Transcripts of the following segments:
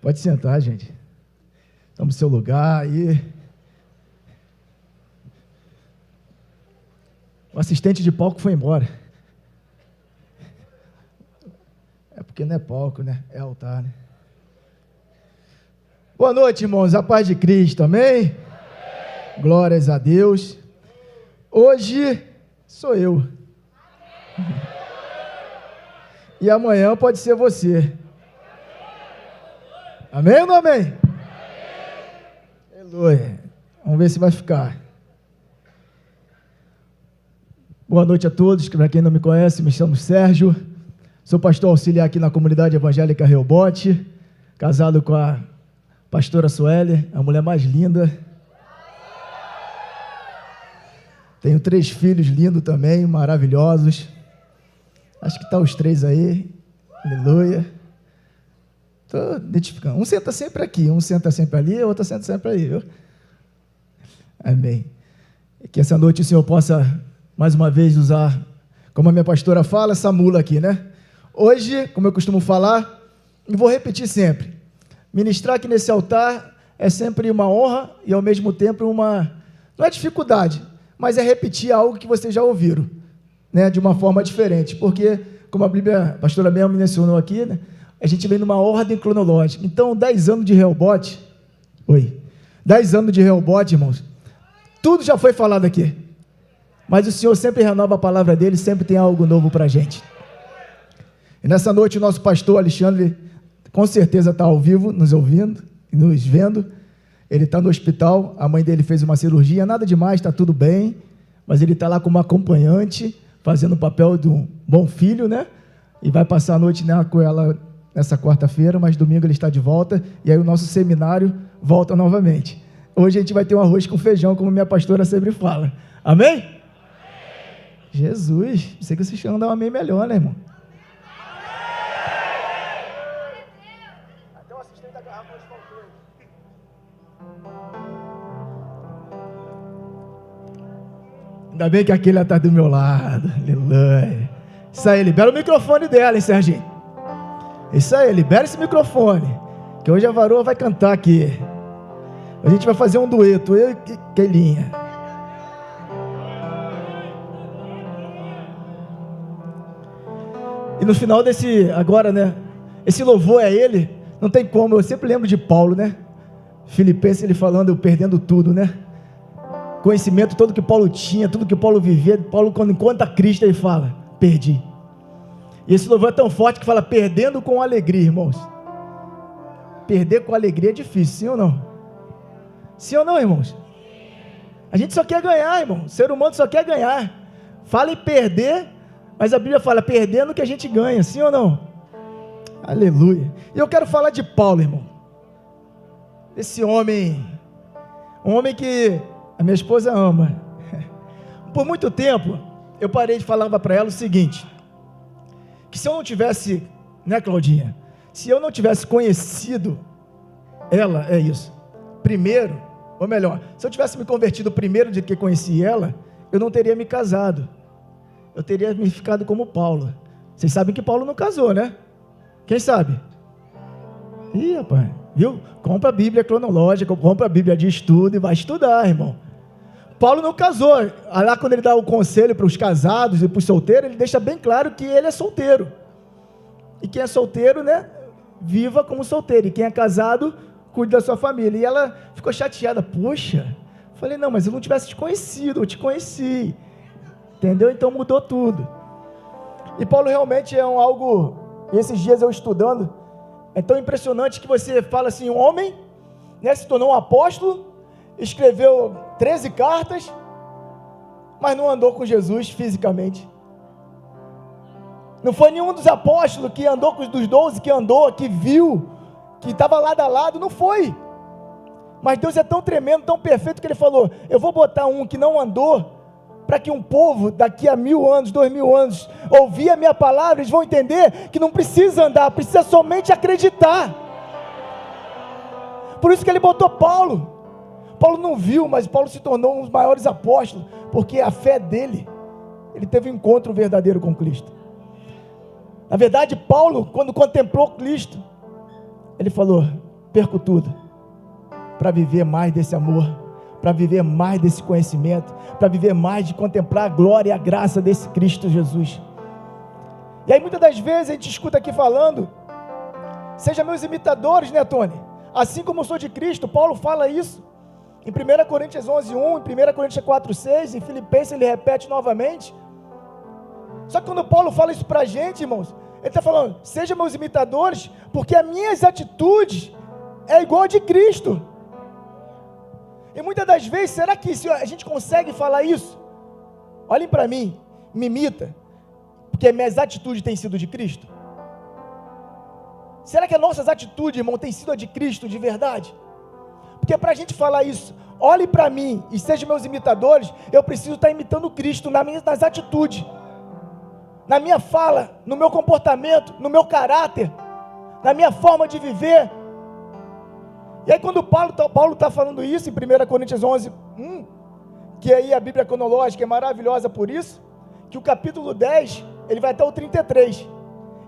Pode sentar, gente. Estamos no seu lugar aí. O assistente de palco foi embora. É porque não é palco, né? É altar, né? Boa noite, irmãos. A paz de Cristo, amém? Amém. Glórias a Deus. Hoje sou eu. E amanhã pode ser você. Amém ou não amém? Amém. Aleluia. Vamos ver se vai ficar. Boa noite a todos. Para quem não me conhece, me chamo Sérgio. Sou pastor auxiliar aqui na comunidade evangélica Rehobote. Casado com a pastora Sueli, a mulher mais linda. Tenho 3 filhos lindos também, maravilhosos. Acho que estão os 3 aí. Aleluia. Estou identificando. Um senta sempre aqui, um senta sempre ali, outro senta sempre aí, viu? Amém. Que essa noite o Senhor possa, mais uma vez, usar, como a minha pastora fala, essa mula aqui, né? Hoje, como eu costumo falar, e vou repetir sempre, ministrar aqui nesse altar é sempre uma honra e, ao mesmo tempo, não é dificuldade, mas é repetir algo que vocês já ouviram, né? De uma forma diferente, porque, como a Bíblia, a pastora mesmo mencionou aqui, né? A gente vem numa ordem cronológica. Então, 10 anos de Rehobote, 10 anos de Rehobote, irmãos, tudo já foi falado aqui, mas o Senhor sempre renova a palavra dele, sempre tem algo novo para a gente. E nessa noite o nosso pastor Alexandre, com certeza está ao vivo, nos ouvindo e nos vendo. Ele está no hospital, a mãe dele fez uma cirurgia, nada demais, está tudo bem, mas ele está lá como acompanhante, fazendo o papel de um bom filho, né? E vai passar a noite com ela nessa quarta-feira, mas domingo ele está de volta, e aí o nosso seminário volta novamente. Hoje a gente vai ter um arroz com feijão, como minha pastora sempre fala. Amém? Amém. Jesus, sei que vocês vão dar um amém melhor, né, irmão? Até o assistente da garrafa hoje faltou. Ainda bem que aquele está do meu lado. Aleluia. Isso aí, libera o microfone dela, hein, Serginho? Isso aí, libera esse microfone, que hoje a varoa vai cantar aqui. A gente vai fazer um dueto, eu e Keilinha. E no final desse, agora, né, esse louvor é ele, não tem como, eu sempre lembro de Paulo, né? Filipenses, ele falando, eu perdendo tudo, né? Conhecimento todo que Paulo tinha, tudo que Paulo vivia, Paulo, quando encontra Cristo, ele fala, perdi. E esse louvor é tão forte que fala, perdendo com alegria, irmãos. Perder com alegria é difícil, sim ou não? Sim ou não, irmãos? A gente só quer ganhar, irmão. O ser humano só quer ganhar. Fala em perder, mas a Bíblia fala, perdendo que a gente ganha, sim ou não? Aleluia. E eu quero falar de Paulo, irmão. Esse homem, um homem que a minha esposa ama. Por muito tempo, eu parei de falar para ela o seguinte, que se eu não tivesse, né, Claudinha? Se eu não tivesse conhecido ela, é isso, primeiro, ou melhor, se eu tivesse me convertido primeiro de que conheci ela, eu não teria me casado. Eu teria me ficado como Paulo. Vocês sabem que Paulo não casou, né? Quem sabe? Ih, rapaz, viu? Compra a Bíblia cronológica, compra a Bíblia de estudo e vai estudar, irmão. Paulo não casou. Lá quando ele dá o conselho para os casados e para os solteiros, ele deixa bem claro que ele é solteiro. E quem é solteiro, né? Viva como solteiro. E quem é casado, cuide da sua família. E ela ficou chateada. Poxa, falei, não, mas eu não tivesse te conhecido, eu te conheci. Entendeu? Então mudou tudo. E Paulo realmente é algo, e esses dias eu estudando, é tão impressionante que você fala assim, um homem, né, se tornou um apóstolo, escreveu 13 cartas, mas não andou com Jesus fisicamente. Não foi nenhum dos apóstolos que andou com os dos 12, que andou, que viu, que estava lado a lado, não foi. Mas Deus é tão tremendo, tão perfeito, que Ele falou, eu vou botar um que não andou, para que um povo daqui a 1000 anos, 2000 anos, ouvir a minha palavra, eles vão entender que não precisa andar, precisa somente acreditar. Por isso que Ele botou Paulo. Paulo não viu, mas Paulo se tornou um dos maiores apóstolos, porque a fé dele, ele teve um encontro verdadeiro com Cristo. Na verdade, Paulo, quando contemplou Cristo, ele falou, perco tudo para viver mais desse amor, para viver mais desse conhecimento, para viver mais de contemplar a glória e a graça desse Cristo Jesus. E aí muitas das vezes a gente escuta aqui falando, seja meus imitadores, né, Tony? Assim como eu sou de Cristo. Paulo fala isso em 1 Coríntios 11:1, em 1 Coríntios 4:6, em Filipenses ele repete novamente. Só que quando Paulo fala isso para a gente, irmãos, ele está falando, seja meus imitadores, porque as minhas atitudes é igual a de Cristo. E muitas das vezes, será que a gente consegue falar isso? Olhem para mim, me imita, porque minhas atitudes têm sido de Cristo? Será que as nossas atitudes, irmão, têm sido a de Cristo de verdade? Porque para a gente falar isso, olhe para mim e sejam meus imitadores, eu preciso estar imitando Cristo nas atitudes, na minha fala, no meu comportamento, no meu caráter, na minha forma de viver. E aí quando Paulo está falando isso em 1 Coríntios 11:1, que aí a Bíblia cronológica é maravilhosa por isso, que o capítulo 10, ele vai até o 33,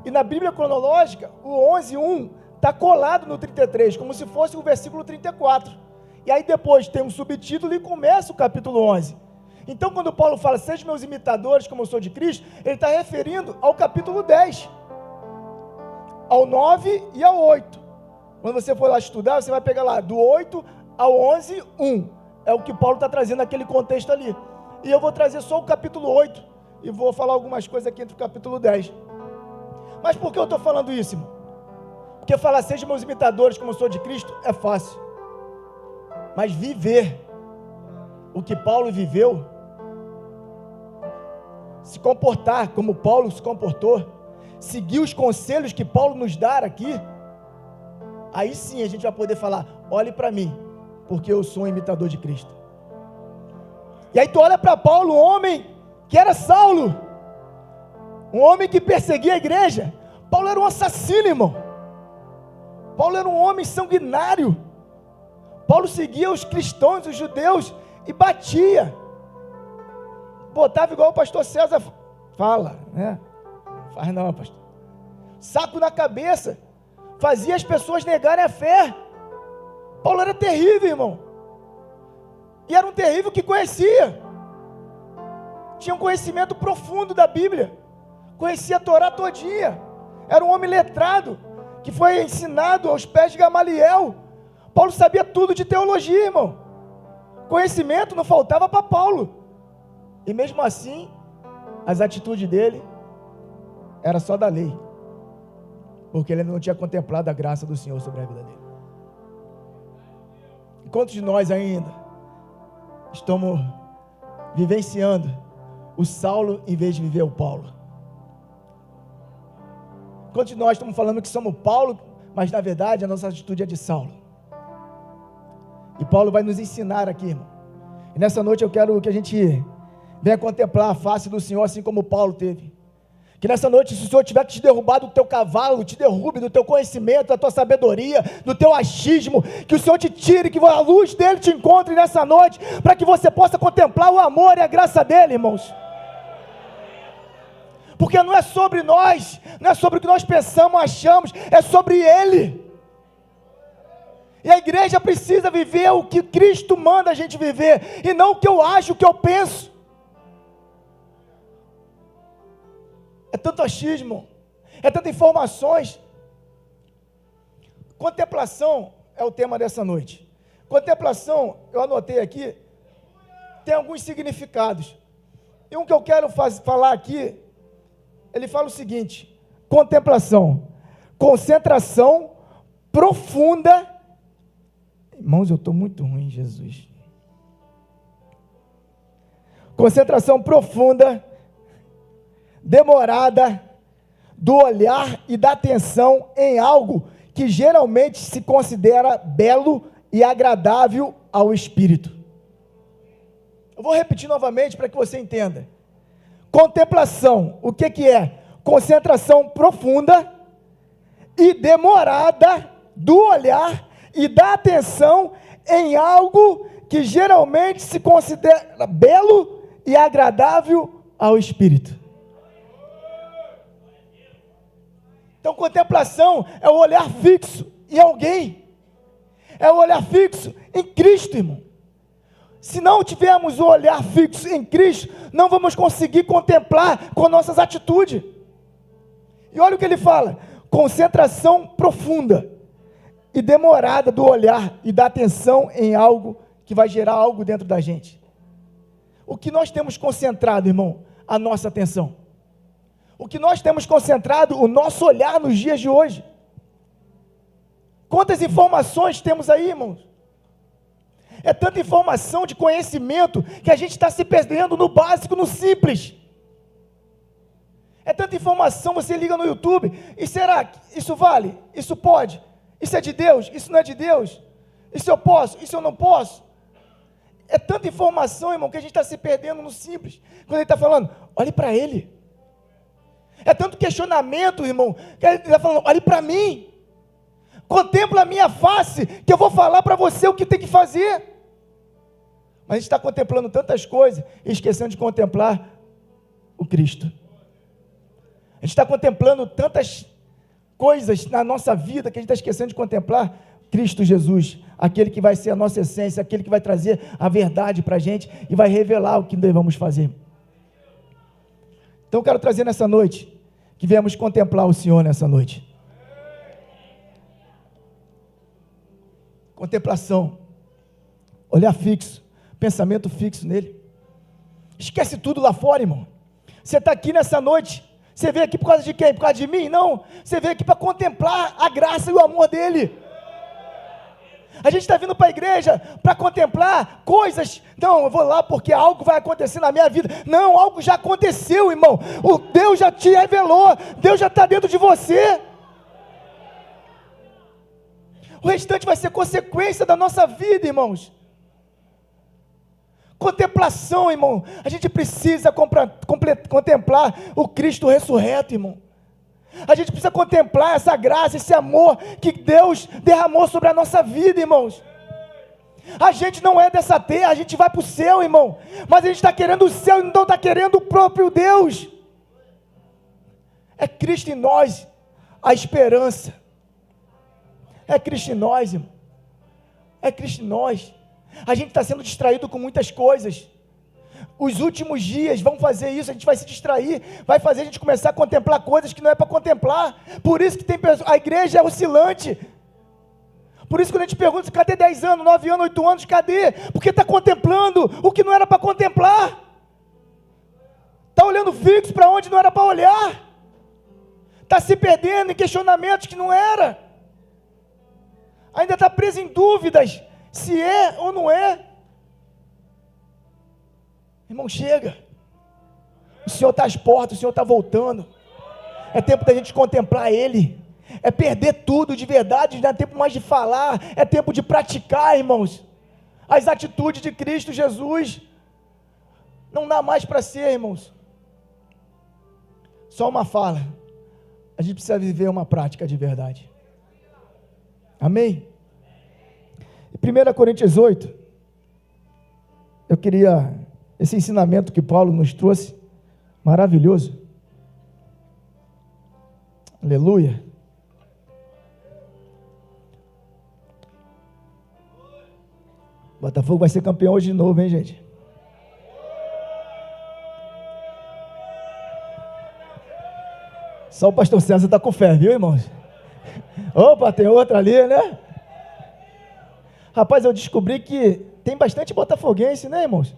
e na Bíblia cronológica, o 11:1 está colado no 33, como se fosse o versículo 34, e aí depois tem um subtítulo e começa o capítulo 11, então quando Paulo fala, sejam meus imitadores como eu sou de Cristo, ele está referindo ao capítulo 10, ao 9 e ao 8, quando você for lá estudar, você vai pegar lá, do 8 ao 11:1, é o que Paulo está trazendo naquele contexto ali, e eu vou trazer só o capítulo 8, e vou falar algumas coisas aqui entre o capítulo 10, mas por que eu estou falando isso, irmão? Porque falar, sejam meus imitadores como eu sou de Cristo, é fácil, mas viver o que Paulo viveu, se comportar como Paulo se comportou, seguir os conselhos que Paulo nos dá aqui, aí sim a gente vai poder falar, olhe para mim, porque eu sou um imitador de Cristo. E aí tu olha para Paulo, um homem que era Saulo, um homem que perseguia a igreja. Paulo era um assassino, irmão. Paulo era um homem sanguinário. Paulo seguia os cristãos, os judeus, e batia. Botava igual o pastor César fala, né? Faz não, pastor. Saco na cabeça. Fazia as pessoas negarem a fé. Paulo era terrível, irmão. E era um terrível que conhecia. Tinha um conhecimento profundo da Bíblia. Conhecia a Torá todinha. Era um homem letrado, que foi ensinado aos pés de Gamaliel. Paulo sabia tudo de teologia, irmão. Conhecimento não faltava para Paulo. E mesmo assim, as atitudes dele era só da lei, porque ele não tinha contemplado a graça do Senhor sobre a vida dele. E quantos de nós ainda estamos vivenciando o Saulo em vez de viver o Paulo? Quantos de nós estamos falando que somos Paulo, mas na verdade a nossa atitude é de Saulo? E Paulo vai nos ensinar aqui, irmão. E nessa noite eu quero que a gente venha contemplar a face do Senhor, assim como Paulo teve. Que nessa noite, se o Senhor tiver que te derrubar do teu cavalo, te derrube do teu conhecimento, da tua sabedoria, do teu achismo, que o Senhor te tire, que a luz dele te encontre nessa noite, para que você possa contemplar o amor e a graça dele, irmãos. Porque não é sobre nós, não é sobre o que nós pensamos, achamos, é sobre ele. E a igreja precisa viver o que Cristo manda a gente viver, e não o que eu acho, o que eu penso. É tanto achismo, é tantas informações. Contemplação é o tema dessa noite. Contemplação, eu anotei aqui, tem alguns significados. E um que eu quero falar aqui, ele fala o seguinte: contemplação, concentração profunda. Irmãos, eu estou muito ruim, Jesus. Concentração profunda, demorada, do olhar e da atenção em algo que geralmente se considera belo e agradável ao espírito. Eu vou repetir novamente para que você entenda. Contemplação, o que é? Concentração profunda e demorada do olhar e da atenção em algo que geralmente se considera belo e agradável ao espírito. Então, contemplação é o olhar fixo em alguém, É o olhar fixo em Cristo, irmão. Se não tivermos o olhar fixo em Cristo, não vamos conseguir contemplar com nossas atitudes. E olha o que ele fala: concentração profunda e demorada do olhar e da atenção em algo que vai gerar algo dentro da gente. O que nós temos concentrado, irmão? A nossa atenção. O que nós temos concentrado, o nosso olhar nos dias de hoje. Quantas informações temos aí, irmãos? É tanta informação de conhecimento que a gente está se perdendo no básico, no simples. É tanta informação, você liga no YouTube, e será que isso vale? Isso pode? Isso é de Deus? Isso não é de Deus? Isso eu posso? Isso eu não posso? É tanta informação, irmão, que a gente está se perdendo no simples. Quando ele está falando, olhe para ele. É tanto questionamento, irmão, que ele está falando, olhe para mim. Contempla a minha face, que eu vou falar para você o que tem que fazer. Mas a gente está contemplando tantas coisas e esquecendo de contemplar o Cristo. A gente está contemplando tantas coisas na nossa vida que a gente está esquecendo de contemplar Cristo Jesus, aquele que vai ser a nossa essência, aquele que vai trazer a verdade para a gente e vai revelar o que devemos fazer. Então eu quero trazer nessa noite, que viemos contemplar o Senhor nessa noite. Contemplação, olhar fixo, pensamento fixo nele. Esquece tudo lá fora, irmão. Você está aqui nessa noite, você veio aqui por causa de quem? Por causa de mim? Não, você veio aqui para contemplar a graça e o amor dele. A gente está vindo para a igreja para contemplar coisas. Não, eu vou lá porque algo vai acontecer na minha vida. Não, algo já aconteceu, irmão. O Deus já te revelou, Deus já está dentro de você. O restante vai ser consequência da nossa vida, irmãos. Contemplação, irmão. A gente precisa contemplar o Cristo ressurreto, irmão. A gente precisa contemplar essa graça, esse amor que Deus derramou sobre a nossa vida, irmãos. A gente não é dessa terra, a gente vai para o céu, irmão. Mas a gente está querendo o céu e não está querendo o próprio Deus. É Cristo em nós, a esperança. É Cristo em nós, irmão. É Cristo em nós. A gente está sendo distraído com muitas coisas. Os últimos dias vão fazer isso, a gente vai se distrair, vai fazer a gente começar a contemplar coisas que não é para contemplar. Por isso que tem pessoas, a igreja é oscilante. Por isso que quando a gente pergunta, cadê 10 anos, 9 anos, 8 anos, cadê? Porque está contemplando o que não era para contemplar. Está olhando fixo para onde não era para olhar. Está se perdendo em questionamentos que não era. Ainda está preso em dúvidas, se é ou não é. Irmão, chega. O Senhor está às portas, o Senhor está voltando. É tempo da gente contemplar Ele. É perder tudo de verdade, não é tempo mais de falar, é tempo de praticar, irmãos. As atitudes de Cristo Jesus. Não dá mais para ser, irmãos, só uma fala. A gente precisa viver uma prática de verdade. Amém? Em 1 Coríntios 8, eu queria... esse ensinamento que Paulo nos trouxe, maravilhoso. Aleluia. Botafogo vai ser campeão hoje de novo, hein, gente? Só o pastor César está com fé, viu, irmãos? Opa, tem outra ali, né? Rapaz, eu descobri que tem bastante botafoguense, né, irmãos?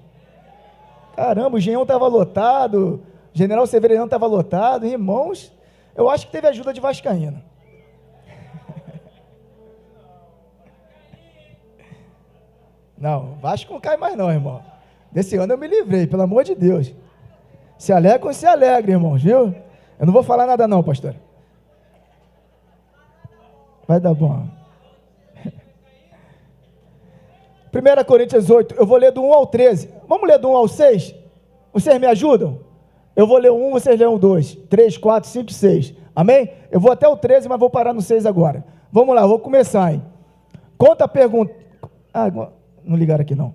Caramba, o Genhão estava lotado, o General Severiano estava lotado, irmãos, eu acho que teve ajuda de vascaíno. Não, Vasco não cai mais não, irmão. Desse ano eu me livrei, pelo amor de Deus. Se alegram ou se alegrem, irmãos, viu? Eu não vou falar nada não, pastor. Vai dar bom. 1 Coríntios 8, eu vou ler do 1 ao 13. Vamos ler do 1 ao 6? Vocês me ajudam? Eu vou ler o 1, vocês leem o 2. 3, 4, 5, 6. Amém? Eu vou até o 13, mas vou parar no 6 agora. Vamos lá, eu vou começar, hein? Conta a pergunta... Ah, não ligaram aqui não.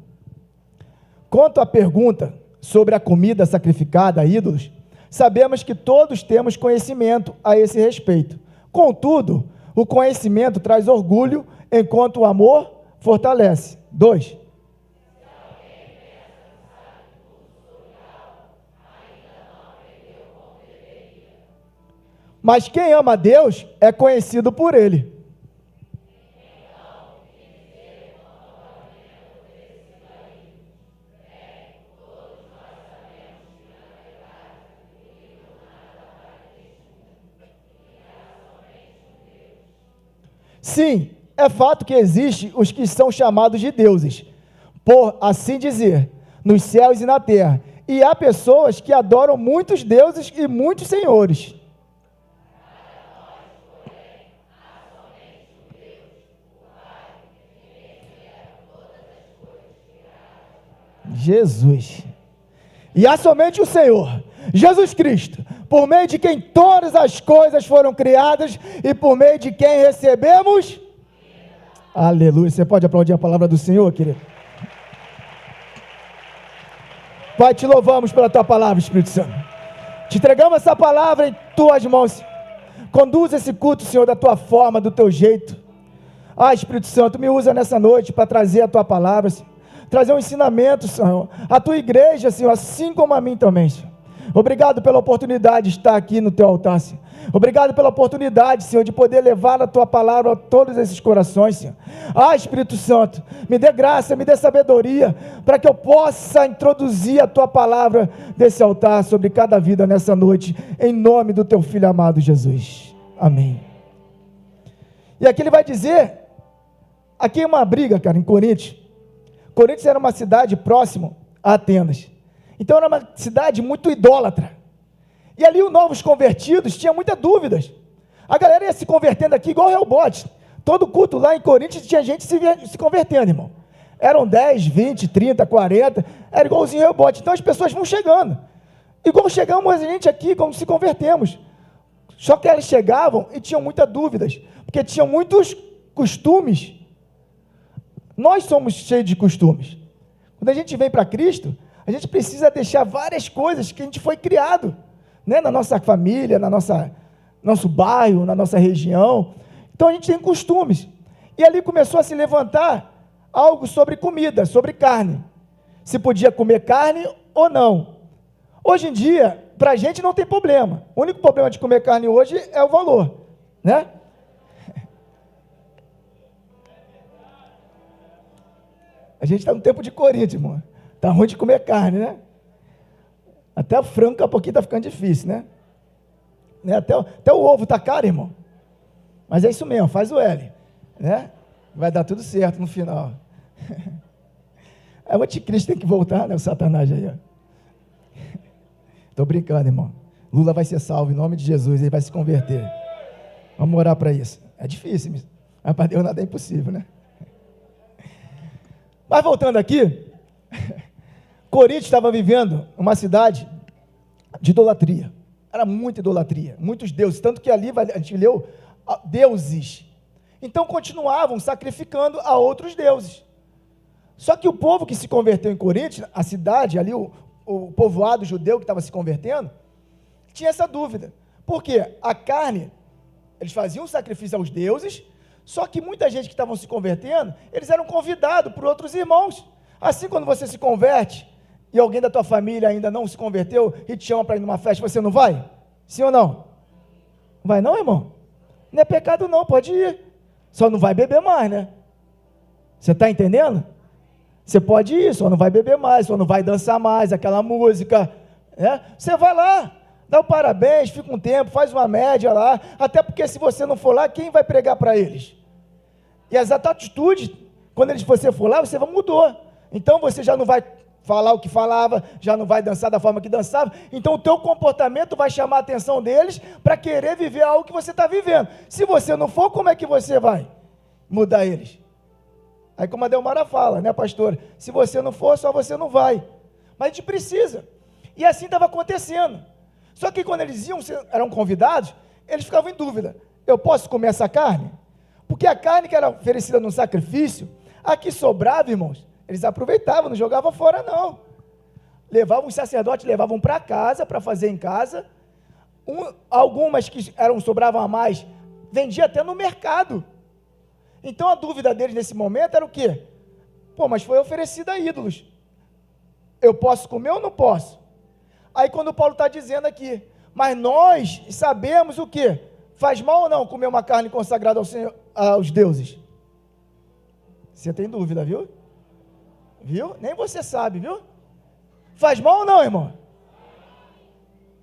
Quanto à pergunta sobre a comida sacrificada a ídolos, sabemos que todos temos conhecimento a esse respeito. Contudo, o conhecimento traz orgulho, enquanto o amor, fortalece. 2. Mas quem ama a Deus é conhecido por Ele. Sim, é fato que existem os que são chamados de deuses, por assim dizer, nos céus e na terra. E há pessoas que adoram muitos deuses e muitos senhores. Jesus. E há somente o Senhor, Jesus Cristo, por meio de quem todas as coisas foram criadas e por meio de quem recebemos. Aleluia. Você pode aplaudir a palavra do Senhor, querido? Pai, te louvamos pela tua palavra, Espírito Santo. Te entregamos essa palavra em tuas mãos. Conduz esse culto, Senhor, da tua forma, do teu jeito. Espírito Santo, me usa nessa noite para trazer a tua palavra, Senhor. Trazer um ensinamento, Senhor, a tua igreja, Senhor, assim como a mim também, Senhor. Obrigado pela oportunidade de estar aqui no teu altar, Senhor. Obrigado pela oportunidade, Senhor, de poder levar a tua palavra a todos esses corações, Senhor. Espírito Santo, me dê graça, me dê sabedoria, para que eu possa introduzir a tua palavra desse altar sobre cada vida nessa noite, em nome do teu Filho amado Jesus. Amém. E aqui ele vai dizer, aqui é uma briga, cara, em Coríntios. Coríntios era uma cidade próxima a Atenas. Então era uma cidade muito idólatra. E ali os novos convertidos tinham muitas dúvidas. A galera ia se convertendo aqui igual rebote. Todo culto lá em Coríntios tinha gente se convertendo, irmão. Eram 10, 20, 30, 40, era igualzinho rebote. Então as pessoas vão chegando. Igual chegamos a gente aqui, como se convertemos. Só que elas chegavam e tinham muitas dúvidas, porque tinham muitos costumes. Nós somos cheios de costumes. Quando a gente vem para Cristo, a gente precisa deixar várias coisas que a gente foi criado, né? Na nossa família, nosso bairro, na nossa região. Então a gente tem costumes. E ali começou a se levantar algo sobre comida, sobre carne. Se podia comer carne ou não. Hoje em dia, para a gente não tem problema. O único problema de comer carne hoje é o valor, né? A gente está no tempo de Coríntios, irmão. Está ruim de comer carne, né? Até o frango, daqui a pouquinho está ficando difícil, né? Até o ovo está caro, irmão. Mas é isso mesmo, faz o L, né? Vai dar tudo certo no final. O anticristo tem que voltar, né? O Satanás aí, ó. Estou brincando, irmão. Lula vai ser salvo em nome de Jesus, ele vai se converter. Vamos orar para isso. É difícil, mas para Deus nada é impossível, né? Mas voltando aqui, Coríntios estava vivendo uma cidade de idolatria. Era muita idolatria, muitos deuses, tanto que ali a gente leu deuses. Então continuavam sacrificando a outros deuses. Só que o povo que se converteu em Coríntios, a cidade ali, o povoado judeu que estava se convertendo, tinha essa dúvida. Por quê? A carne, eles faziam sacrifício aos deuses, só que muita gente que estavam se convertendo, eles eram convidados por outros irmãos. Assim, quando você se converte, e alguém da tua família ainda não se converteu, e te chama para ir numa festa, você não vai? Sim ou não? Não vai não, irmão? Não é pecado não, pode ir. Só não vai beber mais, né? Você está entendendo? Você pode ir, só não vai beber mais, só não vai dançar mais, aquela música, né? Você vai lá, dá o parabéns, fica um tempo, faz uma média lá, até porque se você não for lá, quem vai pregar para eles? E as atitudes, quando você for lá, você mudou. Então você já não vai falar o que falava, já não vai dançar da forma que dançava, então o teu comportamento vai chamar a atenção deles para querer viver algo que você está vivendo. Se você não for, como é que você vai mudar eles? Aí como a Delmara fala, né, pastora? Se você não for, só você não vai. Mas a gente precisa. E assim estava acontecendo. Só que quando eles eram convidados, eles ficavam em dúvida. Eu posso comer essa carne? Porque a carne que era oferecida no sacrifício, a que sobrava, irmãos, eles aproveitavam, não jogavam fora não. Os sacerdotes levavam para casa, para fazer em casa. Algumas que sobravam a mais, vendia até no mercado. Então a dúvida deles nesse momento era o quê? Pô, mas foi oferecido a ídolos. Eu posso comer ou não posso? Aí quando Paulo está dizendo aqui, mas nós sabemos o quê? Faz mal ou não comer uma carne consagrada ao Senhor, aos deuses? Você tem dúvida, viu? Viu? Nem você sabe, viu? Faz mal ou não, irmão?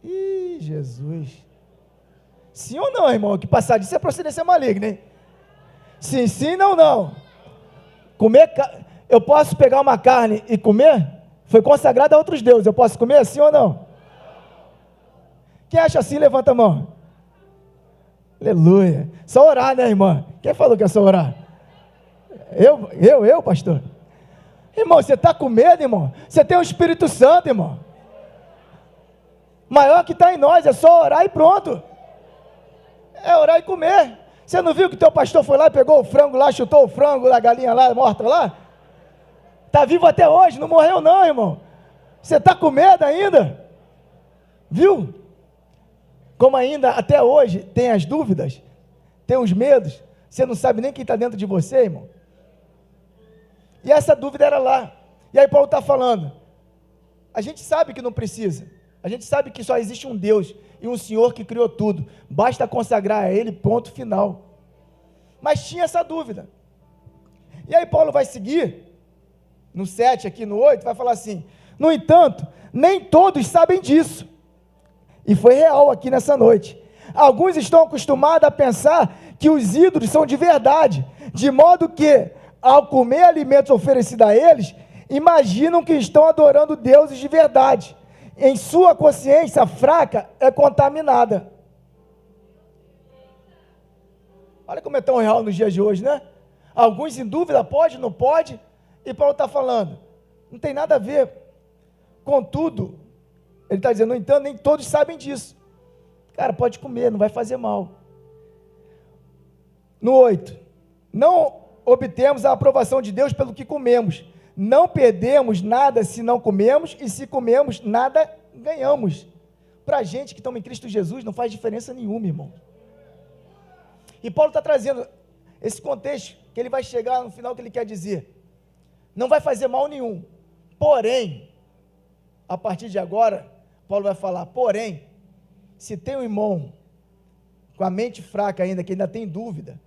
Ih, Jesus. Sim ou não, irmão? Que passar disso é procedência maligna, hein? Sim, sim, não, não. Comer, eu posso pegar uma carne e comer? Foi consagrada a outros deuses, eu posso comer, sim ou não? Quem acha assim, levanta a mão. Aleluia. Só orar, né, irmã? Quem falou que é só orar? Eu, pastor? Irmão, você está com medo, irmão? Você tem o Espírito Santo, irmão. Maior que está em nós, é só orar e pronto. É orar e comer. Você não viu que teu pastor foi lá, pegou o frango lá, chutou o frango, a galinha lá, morta lá? Está vivo até hoje, não morreu não, irmão. Você está com medo ainda? Viu? Como ainda até hoje tem as dúvidas, tem os medos, você não sabe nem quem está dentro de você, irmão. E essa dúvida era lá. E aí Paulo está falando, a gente sabe que não precisa, a gente sabe que só existe um Deus e um Senhor que criou tudo, basta consagrar a Ele, ponto final. Mas tinha essa dúvida. E aí Paulo vai seguir, no 7 aqui, no 8, vai falar assim, no entanto, nem todos sabem disso. E foi real aqui nessa noite. Alguns estão acostumados a pensar que os ídolos são de verdade, de modo que, ao comer alimentos oferecidos a eles, imaginam que estão adorando deuses de verdade. Em sua consciência fraca é contaminada. Olha como é tão real nos dias de hoje, né? Alguns em dúvida, pode, não pode, e Paulo está falando, não tem nada a ver. Contudo, ele está dizendo, no entanto, nem todos sabem disso. Cara, pode comer, não vai fazer mal. No 8, não obtemos a aprovação de Deus pelo que comemos. Não perdemos nada se não comemos, e se comemos, nada ganhamos. Para a gente que estamos em Cristo Jesus, não faz diferença nenhuma, irmão. E Paulo está trazendo esse contexto, que ele vai chegar no final que ele quer dizer. Não vai fazer mal nenhum. Porém, a partir de agora, Paulo vai falar, porém, se tem um irmão com a mente fraca ainda, que ainda tem dúvida,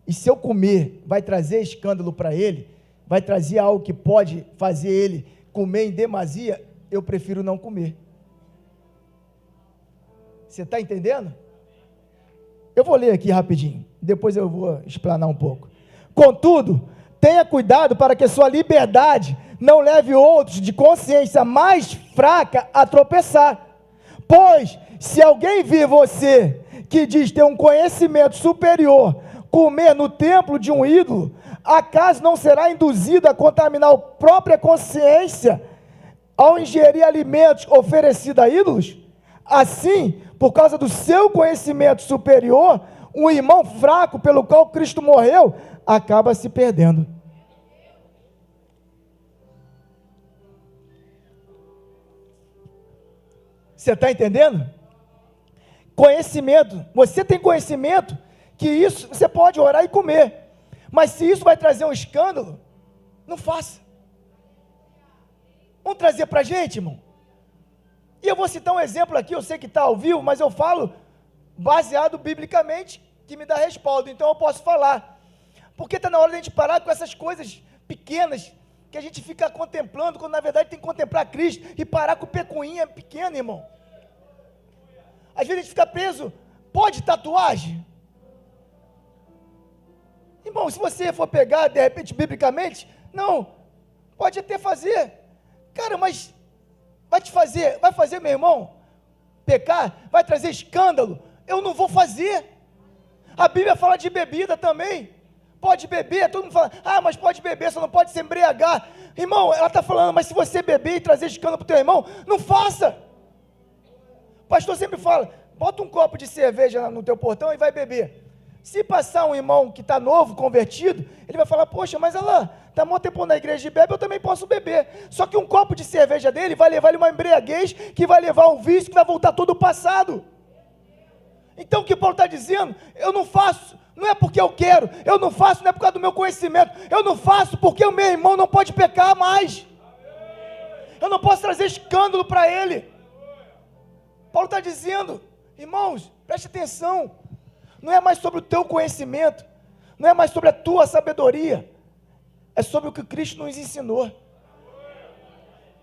e se eu comer, vai trazer escândalo para ele, vai trazer algo que pode fazer ele comer em demasia, eu prefiro não comer. Você está entendendo? Eu vou ler aqui rapidinho, depois eu vou explanar um pouco. Contudo, tenha cuidado para que sua liberdade não leve outros de consciência mais fraca a tropeçar. Pois, se alguém vir você, que diz ter um conhecimento superior, comer no templo de um ídolo, acaso não será induzido a contaminar a própria consciência ao ingerir alimentos oferecidos a ídolos? Assim, por causa do seu conhecimento superior, um irmão fraco pelo qual Cristo morreu, acaba se perdendo. Você está entendendo? Conhecimento, você tem conhecimento que isso, você pode orar e comer, mas se isso vai trazer um escândalo, não faça. Vamos trazer para a gente, irmão? E eu vou citar um exemplo aqui, eu sei que está ao vivo, mas eu falo baseado biblicamente, que me dá respaldo, então eu posso falar, porque está na hora de a gente parar com essas coisas pequenas, que a gente fica contemplando, quando na verdade tem que contemplar Cristo, e parar com pecuinha pequena, irmão. Às vezes a gente fica preso, pode tatuagem? Irmão, se você for pegar, de repente, biblicamente, não, pode até fazer, cara, mas vai fazer, meu irmão, pecar, vai trazer escândalo, eu não vou fazer. A Bíblia fala de bebida também, pode beber, todo mundo fala, mas pode beber, só não pode se embriagar. Irmão, ela está falando, mas se você beber e trazer escândalo para o teu irmão, não faça. O pastor sempre fala, bota um copo de cerveja no teu portão e vai beber. Se passar um irmão que está novo, convertido, ele vai falar, poxa, mas ela está mó tempo na igreja e bebe, eu também posso beber. Só que um copo de cerveja dele vai levar ele uma embriaguez, que vai levar um vício, que vai voltar todo o passado. Então o que Paulo está dizendo, eu não faço, Não é porque eu quero, eu não faço, não é por causa do meu conhecimento, eu não faço porque o meu irmão não pode pecar mais. Eu não posso trazer escândalo para ele. Paulo está dizendo, irmãos, preste atenção, não é mais sobre o teu conhecimento, não é mais sobre a tua sabedoria, é sobre o que Cristo nos ensinou.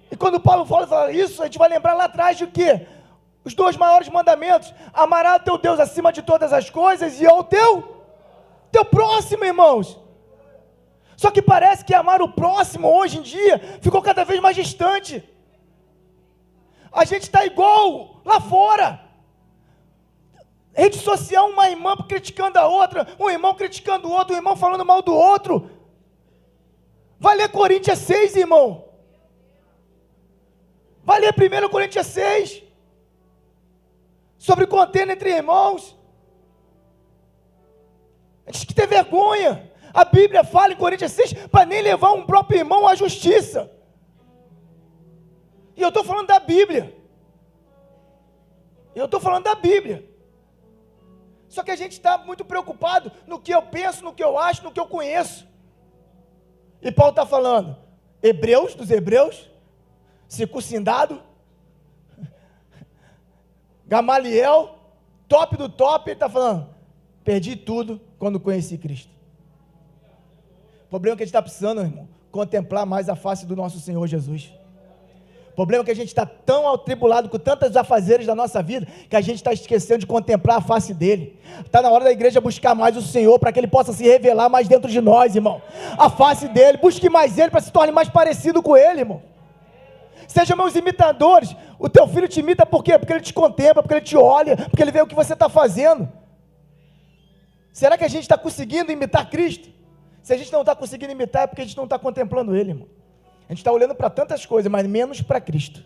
E quando Paulo fala isso, a gente vai lembrar lá atrás de o quê? Os 2 maiores mandamentos: amarás o teu Deus acima de todas as coisas e ao teu próximo, irmãos. Só que parece que amar o próximo hoje em dia ficou cada vez mais distante. A gente está igual lá fora. Rede social, uma irmã criticando a outra, um irmão criticando o outro, um irmão falando mal do outro. Vai ler Coríntios 6, irmão. Vai ler 1 Coríntios 6. Sobre contenda entre irmãos. A gente tem que ter vergonha. A Bíblia fala em Coríntios 6 para nem levar um próprio irmão à justiça. E eu estou falando da Bíblia. Só que a gente está muito preocupado no que eu penso, no que eu acho, no que eu conheço. E Paulo está falando, Hebreus, dos Hebreus, circuncidado, Gamaliel, top do top, ele está falando, perdi tudo quando conheci Cristo. O problema é que a gente está precisando, irmão, contemplar mais a face do nosso Senhor Jesus. O problema é que a gente está tão atribulado com tantos afazeres da nossa vida, que a gente está esquecendo de contemplar a face dele. Está na hora da igreja buscar mais o Senhor, para que ele possa se revelar mais dentro de nós, irmão. A face dele, busque mais ele, para se torne mais parecido com ele, irmão. Sejam meus imitadores. O teu filho te imita por quê? Porque ele te contempla, porque ele te olha, porque ele vê o que você está fazendo. Será que a gente está conseguindo imitar Cristo? Se a gente não está conseguindo imitar, é porque a gente não está contemplando ele, irmão. A gente está olhando para tantas coisas, mas menos para Cristo.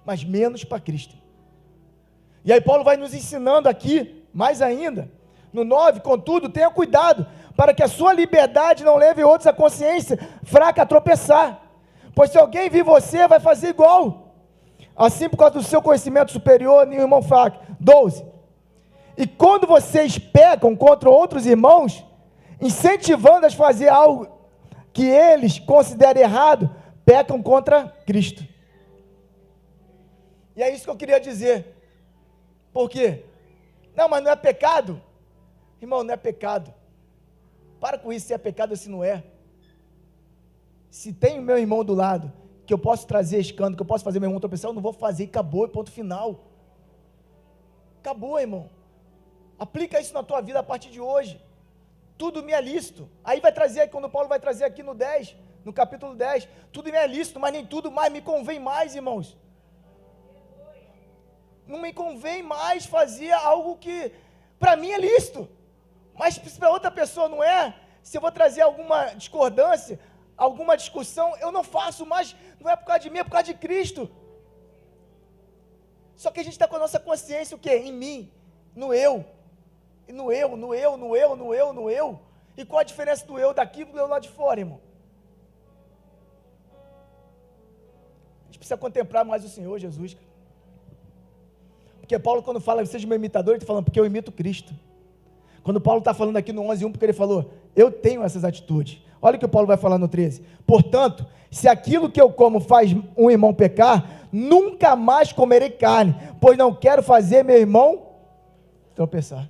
Mas menos para Cristo. E aí Paulo vai nos ensinando aqui, mais ainda, no 9, contudo, tenha cuidado, para que a sua liberdade não leve outros a consciência fraca a tropeçar. Pois se alguém vir você, vai fazer igual. Assim, por causa do seu conhecimento superior, nenhum irmão fraco. 12. E quando vocês pecam contra outros irmãos, incentivando-os a fazer algo que eles consideram errado, pecam contra Cristo. E é isso que eu queria dizer. Por quê? Não, mas não é pecado? Irmão, não é pecado. Para com isso, se é pecado ou se não é. Se tem o meu irmão do lado, que eu posso trazer escândalo, que eu posso fazer meu irmão tropeçar, eu não vou fazer, acabou, ponto final. Acabou, irmão. Aplica isso na tua vida a partir de hoje. Tudo me é lícito. Aí vai trazer, quando Paulo vai trazer aqui no 10, no capítulo 10, tudo me é lícito, mas nem tudo mais me convém mais, irmãos. Não me convém mais fazer algo que para mim é lícito, mas se para outra pessoa não é, se eu vou trazer alguma discordância, alguma discussão, eu não faço mais, não é por causa de mim, é por causa de Cristo. Só que a gente está com a nossa consciência, o quê? Em mim, no eu. No eu. E qual a diferença do eu daqui do eu lá de fora, irmão? A gente precisa contemplar mais o Senhor Jesus. Porque Paulo, quando fala, seja meu imitador, ele está falando, porque eu imito Cristo. Quando Paulo está falando aqui no 11:1, porque ele falou, eu tenho essas atitudes. Olha o que o Paulo vai falar no 13. Portanto, se aquilo que eu como faz um irmão pecar, nunca mais comerei carne, pois não quero fazer meu irmão tropeçar.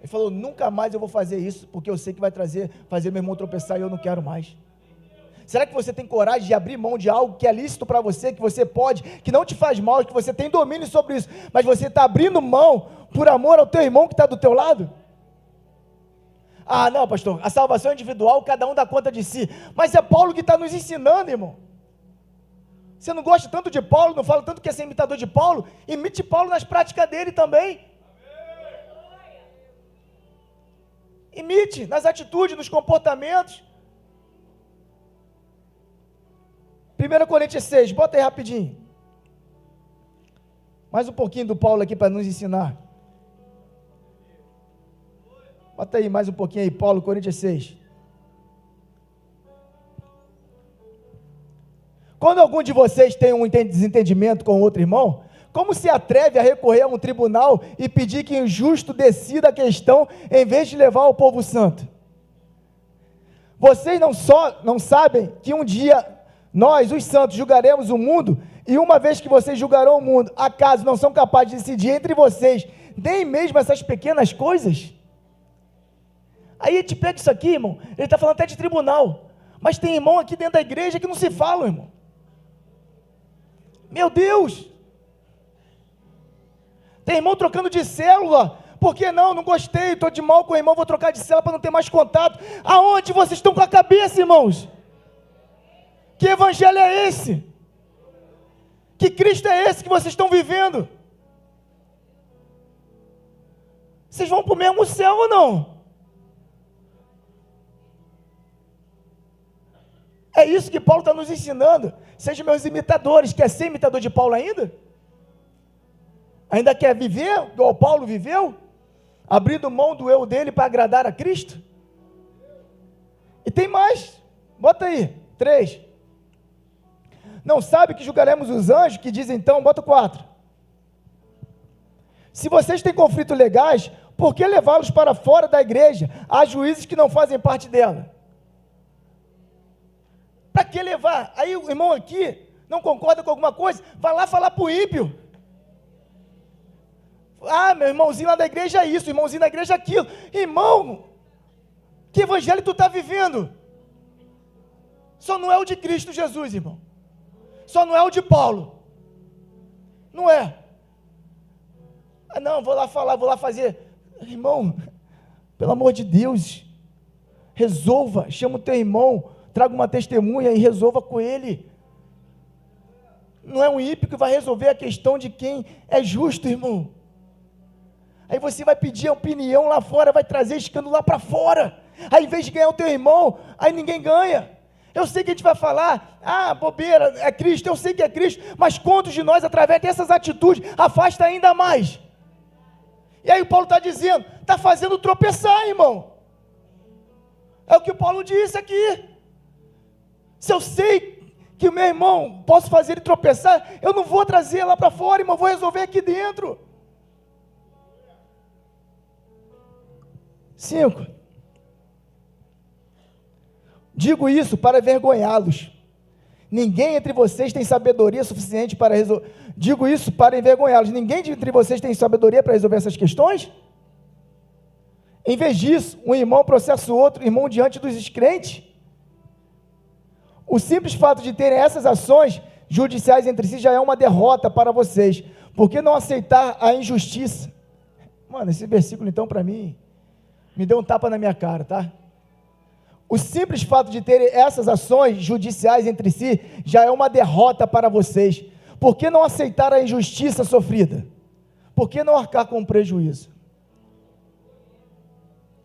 Ele falou, nunca mais eu vou fazer isso, porque eu sei que vai fazer meu irmão tropeçar e eu não quero mais. Será que você tem coragem de abrir mão de algo que é lícito para você, que você pode, que não te faz mal, que você tem domínio sobre isso, mas você está abrindo mão por amor ao teu irmão que está do teu lado? Ah, não, pastor, a salvação é individual, cada um dá conta de si. Mas é Paulo que está nos ensinando, irmão. Você não gosta tanto de Paulo, não fala tanto que é ser imitador de Paulo? Imite Paulo nas práticas dele também. Imite nas atitudes, nos comportamentos. 1 Coríntios 6, bota aí rapidinho. Mais um pouquinho do Paulo aqui para nos ensinar. Bota aí mais um pouquinho aí, Paulo, Coríntios 6. Quando algum de vocês tem um desentendimento com outro irmão, como se atreve a recorrer a um tribunal e pedir que o justo decida a questão em vez de levar ao povo santo? Vocês não sabem que um dia nós, os santos, julgaremos o mundo, e uma vez que vocês julgarão o mundo, acaso não são capazes de decidir entre vocês, nem mesmo essas pequenas coisas? Aí a gente pega isso aqui, irmão, ele está falando até de tribunal, mas tem irmão aqui dentro da igreja que não se falam, irmão. Meu Deus! Tem irmão trocando de célula. Por que não? Não gostei, estou de mal com o irmão, vou trocar de célula para não ter mais contato. Aonde vocês estão com a cabeça, irmãos? Que evangelho é esse? Que Cristo é esse que vocês estão vivendo? Vocês vão para o mesmo céu ou não? É isso que Paulo está nos ensinando. Sejam meus imitadores. Quer ser imitador de Paulo ainda? Ainda quer viver igual Paulo viveu? Abrindo mão do eu dele para agradar a Cristo? E tem mais. Bota aí, 3. Não sabe que julgaremos os anjos? Que diz então, bota 4. Se vocês têm conflitos legais, por que levá-los para fora da igreja, a juízes que não fazem parte dela? Para que levar? Aí o irmão aqui não concorda com alguma coisa, vai lá falar para o ímpio. Ah, meu irmãozinho lá da igreja é isso, irmãozinho da igreja é aquilo. Irmão, que evangelho tu está vivendo? Só não é o de Cristo Jesus, irmão. Só não é o de Paulo. Não é. Ah, não, vou lá falar, vou lá fazer. Irmão, pelo amor de Deus, resolva, chama o teu irmão, traga uma testemunha e resolva com ele. Não é um ímpio que vai resolver a questão de quem é justo, irmão. Aí você vai pedir a opinião lá fora, vai trazer escândalo lá para fora. Aí em vez de ganhar o teu irmão, aí ninguém ganha. Eu sei que a gente vai falar, bobeira, é Cristo, eu sei que é Cristo, mas quantos de nós, através dessas atitudes, afasta ainda mais? E aí o Paulo está dizendo, está fazendo tropeçar, irmão. É o que o Paulo disse aqui. Se eu sei que o meu irmão, posso fazer ele tropeçar, eu não vou trazer lá para fora, irmão, vou resolver aqui dentro. 5. Digo isso para envergonhá-los. Ninguém entre vocês tem sabedoria suficiente para resolver. Digo isso para envergonhá-los. Ninguém entre vocês tem sabedoria para resolver essas questões? Em vez disso, um irmão processa o outro irmão diante dos descrentes. O simples fato de terem essas ações judiciais entre si já é uma derrota para vocês. Por que não aceitar a injustiça? Mano, esse versículo então para mim me deu um tapa na minha cara, tá? O simples fato de terem essas ações judiciais entre si já é uma derrota para vocês. Por que não aceitar a injustiça sofrida? Por que não arcar com o prejuízo?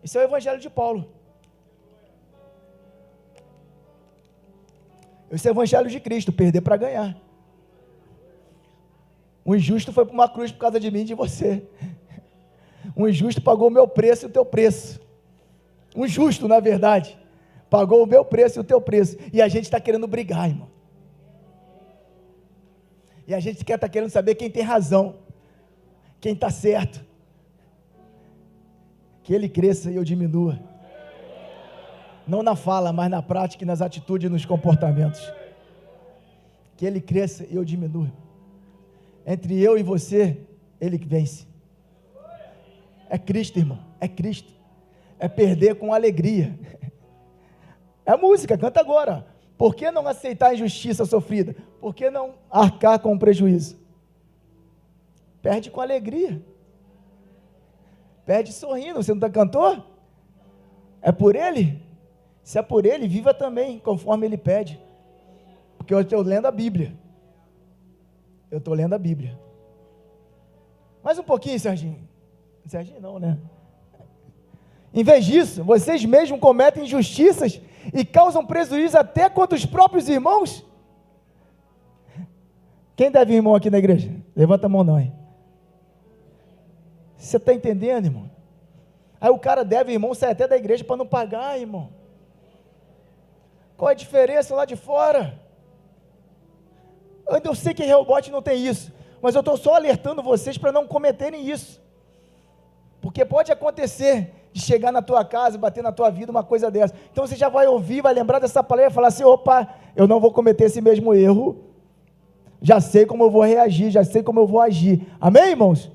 Esse é o evangelho de Paulo. Esse é o evangelho de Cristo, perder para ganhar. O injusto foi para uma cruz por causa de mim e de você. Um injusto pagou o meu preço e o teu preço. Um justo, na verdade, pagou o meu preço e o teu preço. E a gente está querendo brigar, irmão. E a gente está querendo saber quem tem razão, quem está certo. Que ele cresça e eu diminua. Não na fala, mas na prática, nas atitudes e nos comportamentos. Que ele cresça e eu diminua. Entre eu e você, ele que vence. É Cristo, irmão, é Cristo. É perder com alegria. É a música, canta agora. Por que não aceitar a injustiça sofrida? Por que não arcar com o prejuízo? Perde com alegria. Perde sorrindo. Você não está cantor? É por ele? Se é por ele, viva também, conforme ele pede. Porque eu estou lendo a Bíblia. Eu estou lendo a Bíblia. Mais um pouquinho, Serginho. Serginho não, né? Em vez disso, vocês mesmos cometem injustiças e causam prejuízo até contra os próprios irmãos. Quem deve irmão aqui na igreja? Levanta a mão não, hein? Você está entendendo, irmão? Aí o cara deve, irmão, sai até da igreja para não pagar, irmão. Qual a diferença lá de fora? Eu sei que Rehobote não tem isso. mas eu estou só alertando vocês para não cometerem isso, porque pode acontecer de chegar na tua casa, bater na tua vida uma coisa dessa. Então você já vai ouvir, vai lembrar dessa palavra e falar assim: opa, eu não vou cometer esse mesmo erro, já sei como eu vou reagir, já sei como eu vou agir. Amém, irmãos?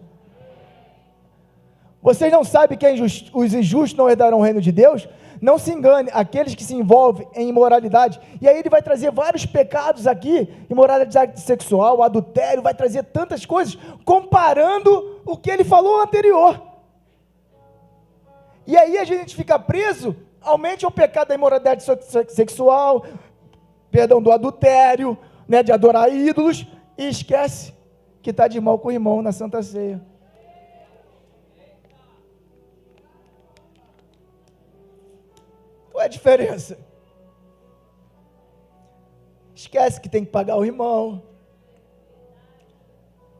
Vocês não sabem que os injustos não herdarão o reino de Deus? Não se engane, aqueles que se envolvem em imoralidade, e aí ele vai trazer vários pecados aqui, imoralidade sexual, adultério, vai trazer tantas coisas, comparando o que ele falou anterior. E aí a gente fica preso, aumente o pecado da imoralidade sexual, perdão, do adultério, né, de adorar ídolos, e esquece que está de mal com o irmão na Santa Ceia. Qual é a diferença? Esquece que tem que pagar o irmão,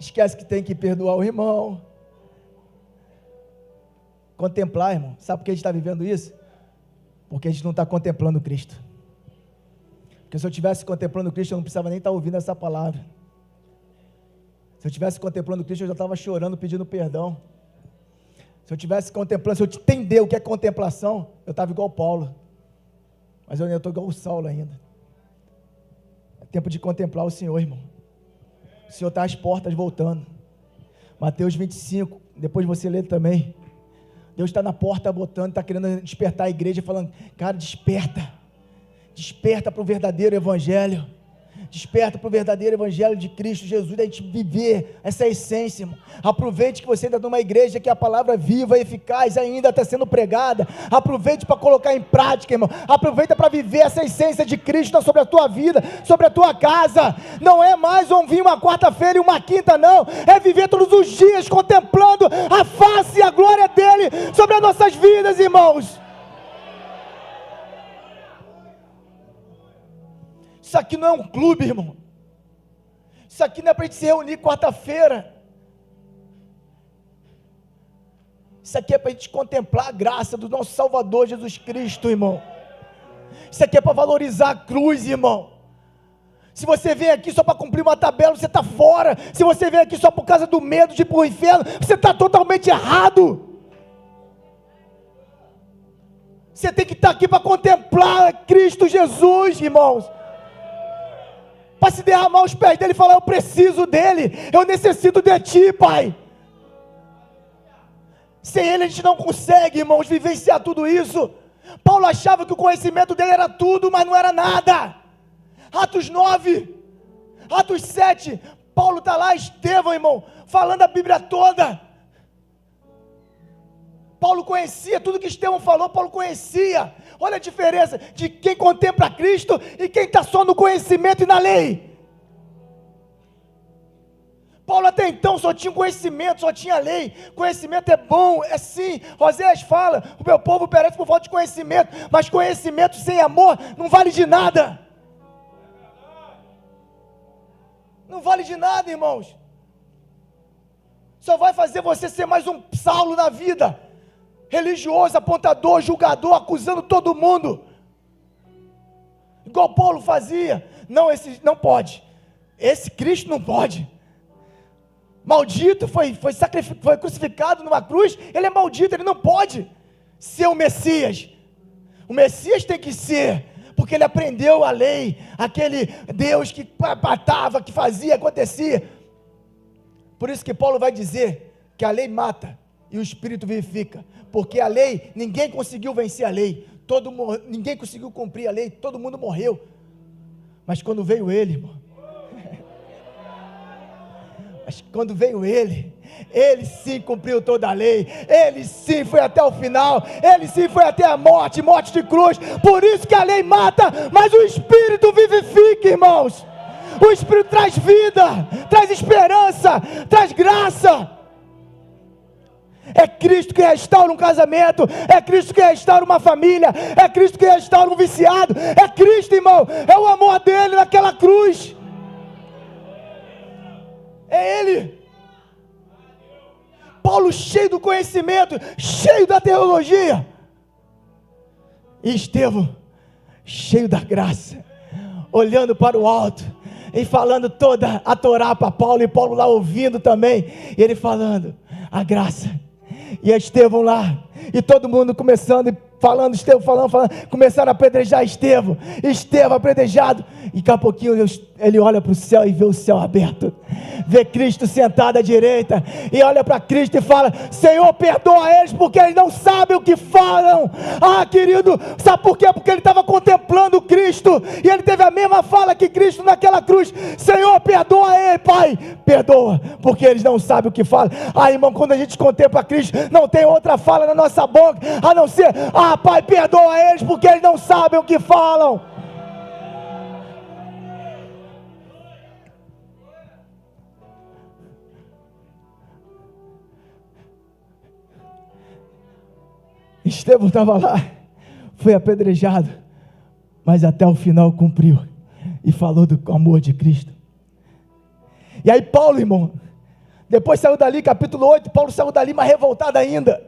esquece que tem que perdoar o irmão. Contemplar, irmão, sabe por que a gente está vivendo isso? Porque a gente não está contemplando Cristo. Porque se eu estivesse contemplando Cristo, eu não precisava nem estar ouvindo essa palavra. Se eu estivesse contemplando Cristo, eu já estava chorando, pedindo perdão. Se eu estivesse contemplando, se eu entender o que é contemplação, eu estava igual Paulo. Mas eu ainda estou igual o Saulo ainda. É tempo de contemplar o Senhor, irmão. O Senhor está às portas voltando. Mateus 25, depois você lê também. Deus está na porta botando, está querendo despertar a igreja, falando: cara, desperta. Desperta para o verdadeiro evangelho. Desperta para o verdadeiro evangelho de Cristo Jesus, da gente viver essa essência, irmão. Aproveite que você ainda está numa igreja que a palavra viva e eficaz ainda está sendo pregada. Aproveite para colocar em prática, irmão. Aproveita para viver essa essência de Cristo sobre a tua vida, sobre a tua casa. Não é mais vir uma quarta-feira e uma quinta, não. É viver todos os dias contemplando a face e a glória dele sobre as nossas vidas, irmãos. Isso aqui não é um clube, irmão. Isso aqui não é para a gente se reunir quarta-feira. Isso aqui é para a gente contemplar a graça do nosso Salvador Jesus Cristo, irmão. Isso aqui é para valorizar a cruz, irmão. Se você vem aqui só para cumprir uma tabela, você está fora. Se você vem aqui só por causa do medo de ir para o inferno, você está totalmente errado. Você tem que estar aqui para contemplar Cristo Jesus, irmãos. Para se derramar aos pés dele e falar: eu preciso dele, eu necessito de ti, Pai. Sem ele a gente não consegue, irmãos, vivenciar tudo isso. Paulo achava que o conhecimento dele era tudo, mas não era nada. Atos 9, Atos 7, Paulo está lá, Estevão, irmão, falando a Bíblia toda. Paulo conhecia tudo que Estevão falou, Paulo conhecia. Olha a diferença de quem contempla Cristo e quem está só no conhecimento e na lei. Paulo até então só tinha conhecimento, só tinha lei. Conhecimento é bom, é sim. Oséias fala: o meu povo perece por falta de conhecimento, mas conhecimento sem amor não vale de nada. Não vale de nada, irmãos. Só vai fazer você ser mais um Saulo na vida. Religioso, apontador, julgador, acusando todo mundo, igual Paulo fazia. Não, esse não pode, esse Cristo não pode. Maldito, foi crucificado numa cruz, ele é maldito, ele não pode ser o Messias. O Messias tem que ser, porque ele aprendeu a lei, aquele Deus que matava, que fazia, acontecia. Por isso que Paulo vai dizer que a lei mata e o Espírito vivifica, porque a lei, ninguém conseguiu vencer a lei, ninguém conseguiu cumprir a lei, todo mundo morreu, mas quando veio ele, irmão, ele sim cumpriu toda a lei, ele sim foi até o final, ele sim foi até a morte de cruz. Por isso que a lei mata, mas o Espírito vivifica, irmãos. O Espírito traz vida, traz esperança, traz graça. É Cristo que restaura um casamento, é Cristo que restaura uma família, é Cristo que restaura um viciado, é Cristo, irmão, é o amor dele naquela cruz, é Ele. Paulo cheio do conhecimento, cheio da teologia, e Estevão cheio da graça, olhando para o alto, e falando toda a Torá para Paulo, e Paulo lá ouvindo também, e ele falando, a graça, e Estevão lá, e todo mundo começando, falando, Estevão falando, começaram a apedrejar Estevão apedrejado, e daqui a pouquinho ele olha para o céu e vê o céu aberto, vê Cristo sentado à direita, e olha para Cristo e fala, Senhor, perdoa eles, porque eles não sabem o que falam. Querido, sabe por quê? Porque ele estava contemplando Cristo, e ele teve a mesma fala que Cristo naquela cruz, Senhor, perdoa eles, Pai, perdoa, porque eles não sabem o que falam. Irmão, quando a gente contempla Cristo, não tem outra fala na nossa boca, a não ser, Pai, perdoa eles, porque eles não sabem o que falam. Estevão estava lá, foi apedrejado, mas até o final cumpriu, e falou do amor de Cristo. E aí Paulo, irmão, depois saiu dali, capítulo 8, Paulo saiu dali mais revoltado ainda,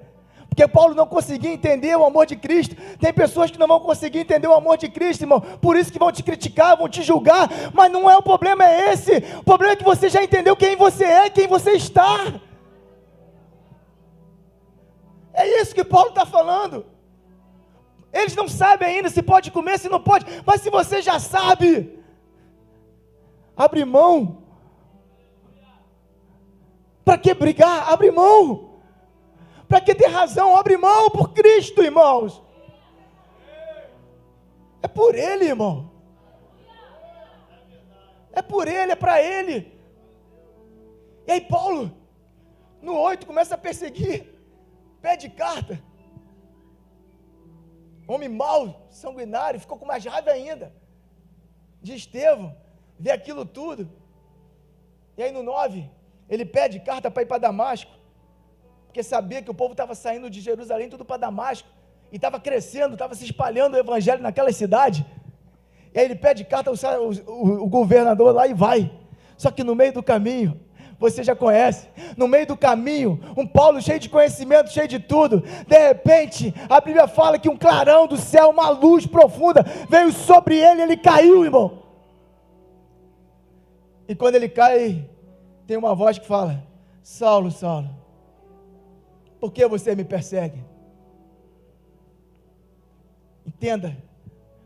porque Paulo não conseguia entender o amor de Cristo. Tem pessoas que não vão conseguir entender o amor de Cristo, irmão, por isso que vão te criticar, vão te julgar, mas não é o problema, é esse, o problema é que você já entendeu quem você é, quem você está. É isso que Paulo está falando. Eles não sabem ainda se pode comer, se não pode, mas se você já sabe, abre mão. Para que brigar? Abre mão. Para que ter razão? Abre mão por Cristo, irmãos. É por Ele, irmão. É por Ele, é para Ele. E aí Paulo, no 8, começa a perseguir, pede carta. Homem mau, sanguinário, ficou com mais raiva ainda de Estevão, vê aquilo tudo. E aí no 9, ele pede carta para ir para Damasco, porque sabia que o povo estava saindo de Jerusalém tudo para Damasco, e estava crescendo, estava se espalhando o evangelho naquela cidade. E aí ele pede carta o governador lá e vai. Só que no meio do caminho, você já conhece, no meio do caminho, um Paulo cheio de conhecimento, cheio de tudo, de repente, a Bíblia fala que um clarão do céu, uma luz profunda, veio sobre ele, ele caiu, irmão. E quando ele cai, tem uma voz que fala, Saulo, Saulo, por que você me persegue? Entenda,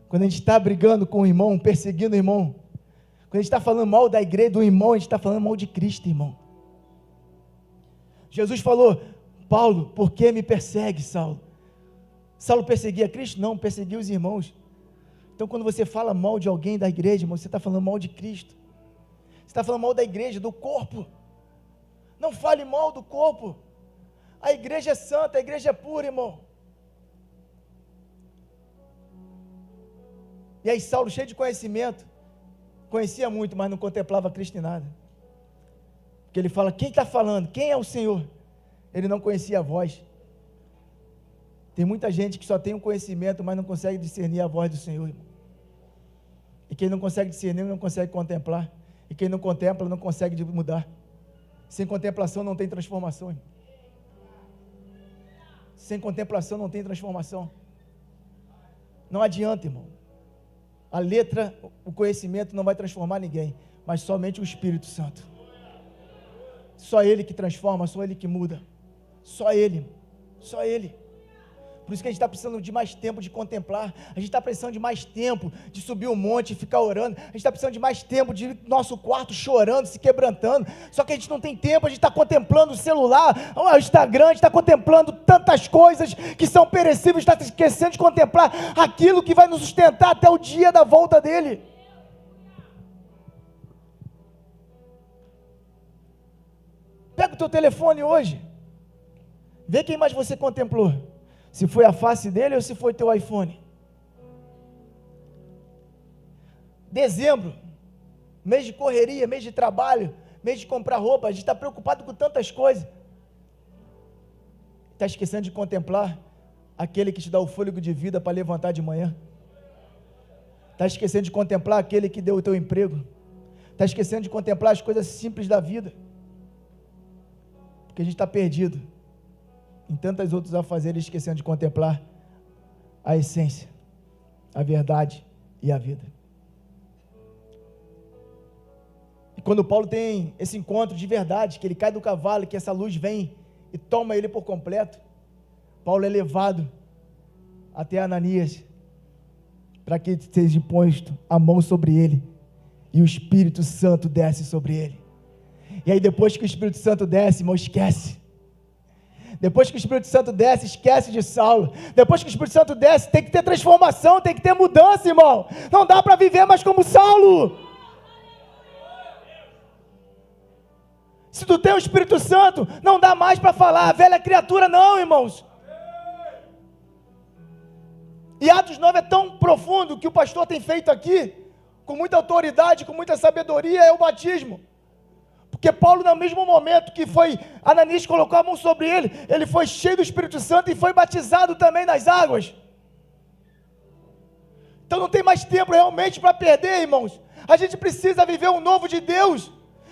quando a gente está brigando com o irmão, perseguindo o irmão, quando a gente está falando mal da igreja, do irmão, a gente está falando mal de Cristo, irmão. Jesus falou, Paulo, por que me persegue, Saulo? Saulo perseguia Cristo? Não, perseguia os irmãos. Então quando você fala mal de alguém da igreja, irmão, você está falando mal de Cristo. Você está falando mal da igreja, do corpo. Não fale mal do corpo. A igreja é santa, a igreja é pura, irmão. E aí Saulo, cheio de conhecimento, conhecia muito, mas não contemplava Cristo em nada. Porque ele fala, quem está falando? Quem é o Senhor? Ele não conhecia a voz. Tem muita gente que só tem um conhecimento, mas não consegue discernir a voz do Senhor, irmão. E quem não consegue discernir, não consegue contemplar. E quem não contempla, não consegue mudar. Sem contemplação não tem transformação, irmão. Sem contemplação não tem transformação. Não adianta, irmão. A letra, o conhecimento não vai transformar ninguém, mas somente o Espírito Santo. Só Ele que transforma, só Ele que muda. Só Ele, só Ele. Por isso que a gente está precisando de mais tempo de contemplar, a gente está precisando de mais tempo de subir um monte e ficar orando, a gente está precisando de mais tempo de ir no nosso quarto chorando, se quebrantando, só que a gente não tem tempo, a gente está contemplando o celular, o Instagram, a gente está contemplando tantas coisas que são perecíveis, está esquecendo de contemplar aquilo que vai nos sustentar até o dia da volta dEle. Pega o teu telefone hoje, vê quem mais você contemplou. Se foi a face dele ou se foi teu iPhone. Dezembro, mês de correria, mês de trabalho, mês de comprar roupa, a gente está preocupado com tantas coisas. Está esquecendo de contemplar aquele que te dá o fôlego de vida para levantar de manhã. Está esquecendo de contemplar aquele que deu o teu emprego. Está esquecendo de contemplar as coisas simples da vida. Porque a gente está perdido em tantas outros afazeres, esquecendo de contemplar a essência, a verdade e a vida. quando Paulo tem esse encontro de verdade, que ele cai do cavalo, que essa luz vem e toma ele por completo, Paulo é levado até Ananias, para que seja posto a mão sobre ele, e o Espírito Santo desce sobre ele. E aí depois que o Espírito Santo desce, irmão, esquece. Depois que o Espírito Santo desce, esquece de Saulo. Depois que o Espírito Santo desce, tem que ter transformação, tem que ter mudança, irmão. Não dá para viver mais como Saulo. Se tu tem o Espírito Santo, não dá mais para falar, velha criatura não, irmãos. E Atos 9 é tão profundo que o pastor tem feito aqui, com muita autoridade, com muita sabedoria, é o batismo. Porque Paulo, no mesmo momento que foi, Ananias colocou a mão sobre ele, ele foi cheio do Espírito Santo e foi batizado também nas águas. Então não tem mais tempo realmente para perder, irmãos. A gente precisa viver um novo de Deus,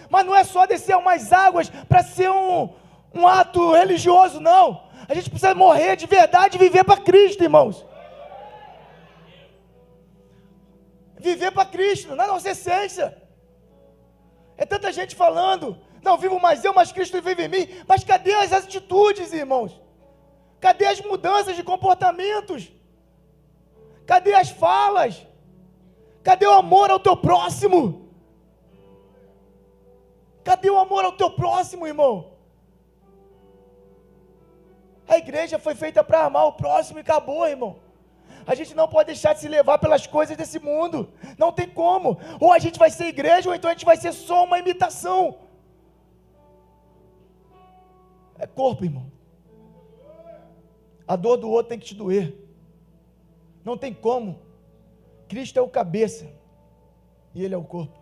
mas não é só descer umas águas para ser um ato religioso, não. A gente precisa morrer de verdade e viver para Cristo, irmãos. Viver para Cristo, na nossa essência. É tanta gente falando, não vivo mais eu, mas Cristo vive em mim. Mas cadê as atitudes, irmãos? Cadê as mudanças de comportamentos? Cadê as falas? Cadê o amor ao teu próximo? Cadê o amor ao teu próximo, irmão? A igreja foi feita para amar o próximo e acabou, irmão. A gente não pode deixar de se levar pelas coisas desse mundo. Não tem como. Ou a gente vai ser igreja, ou então a gente vai ser só uma imitação. É corpo, irmão. A dor do outro tem que te doer. Não tem como. Cristo é o cabeça e ele é o corpo.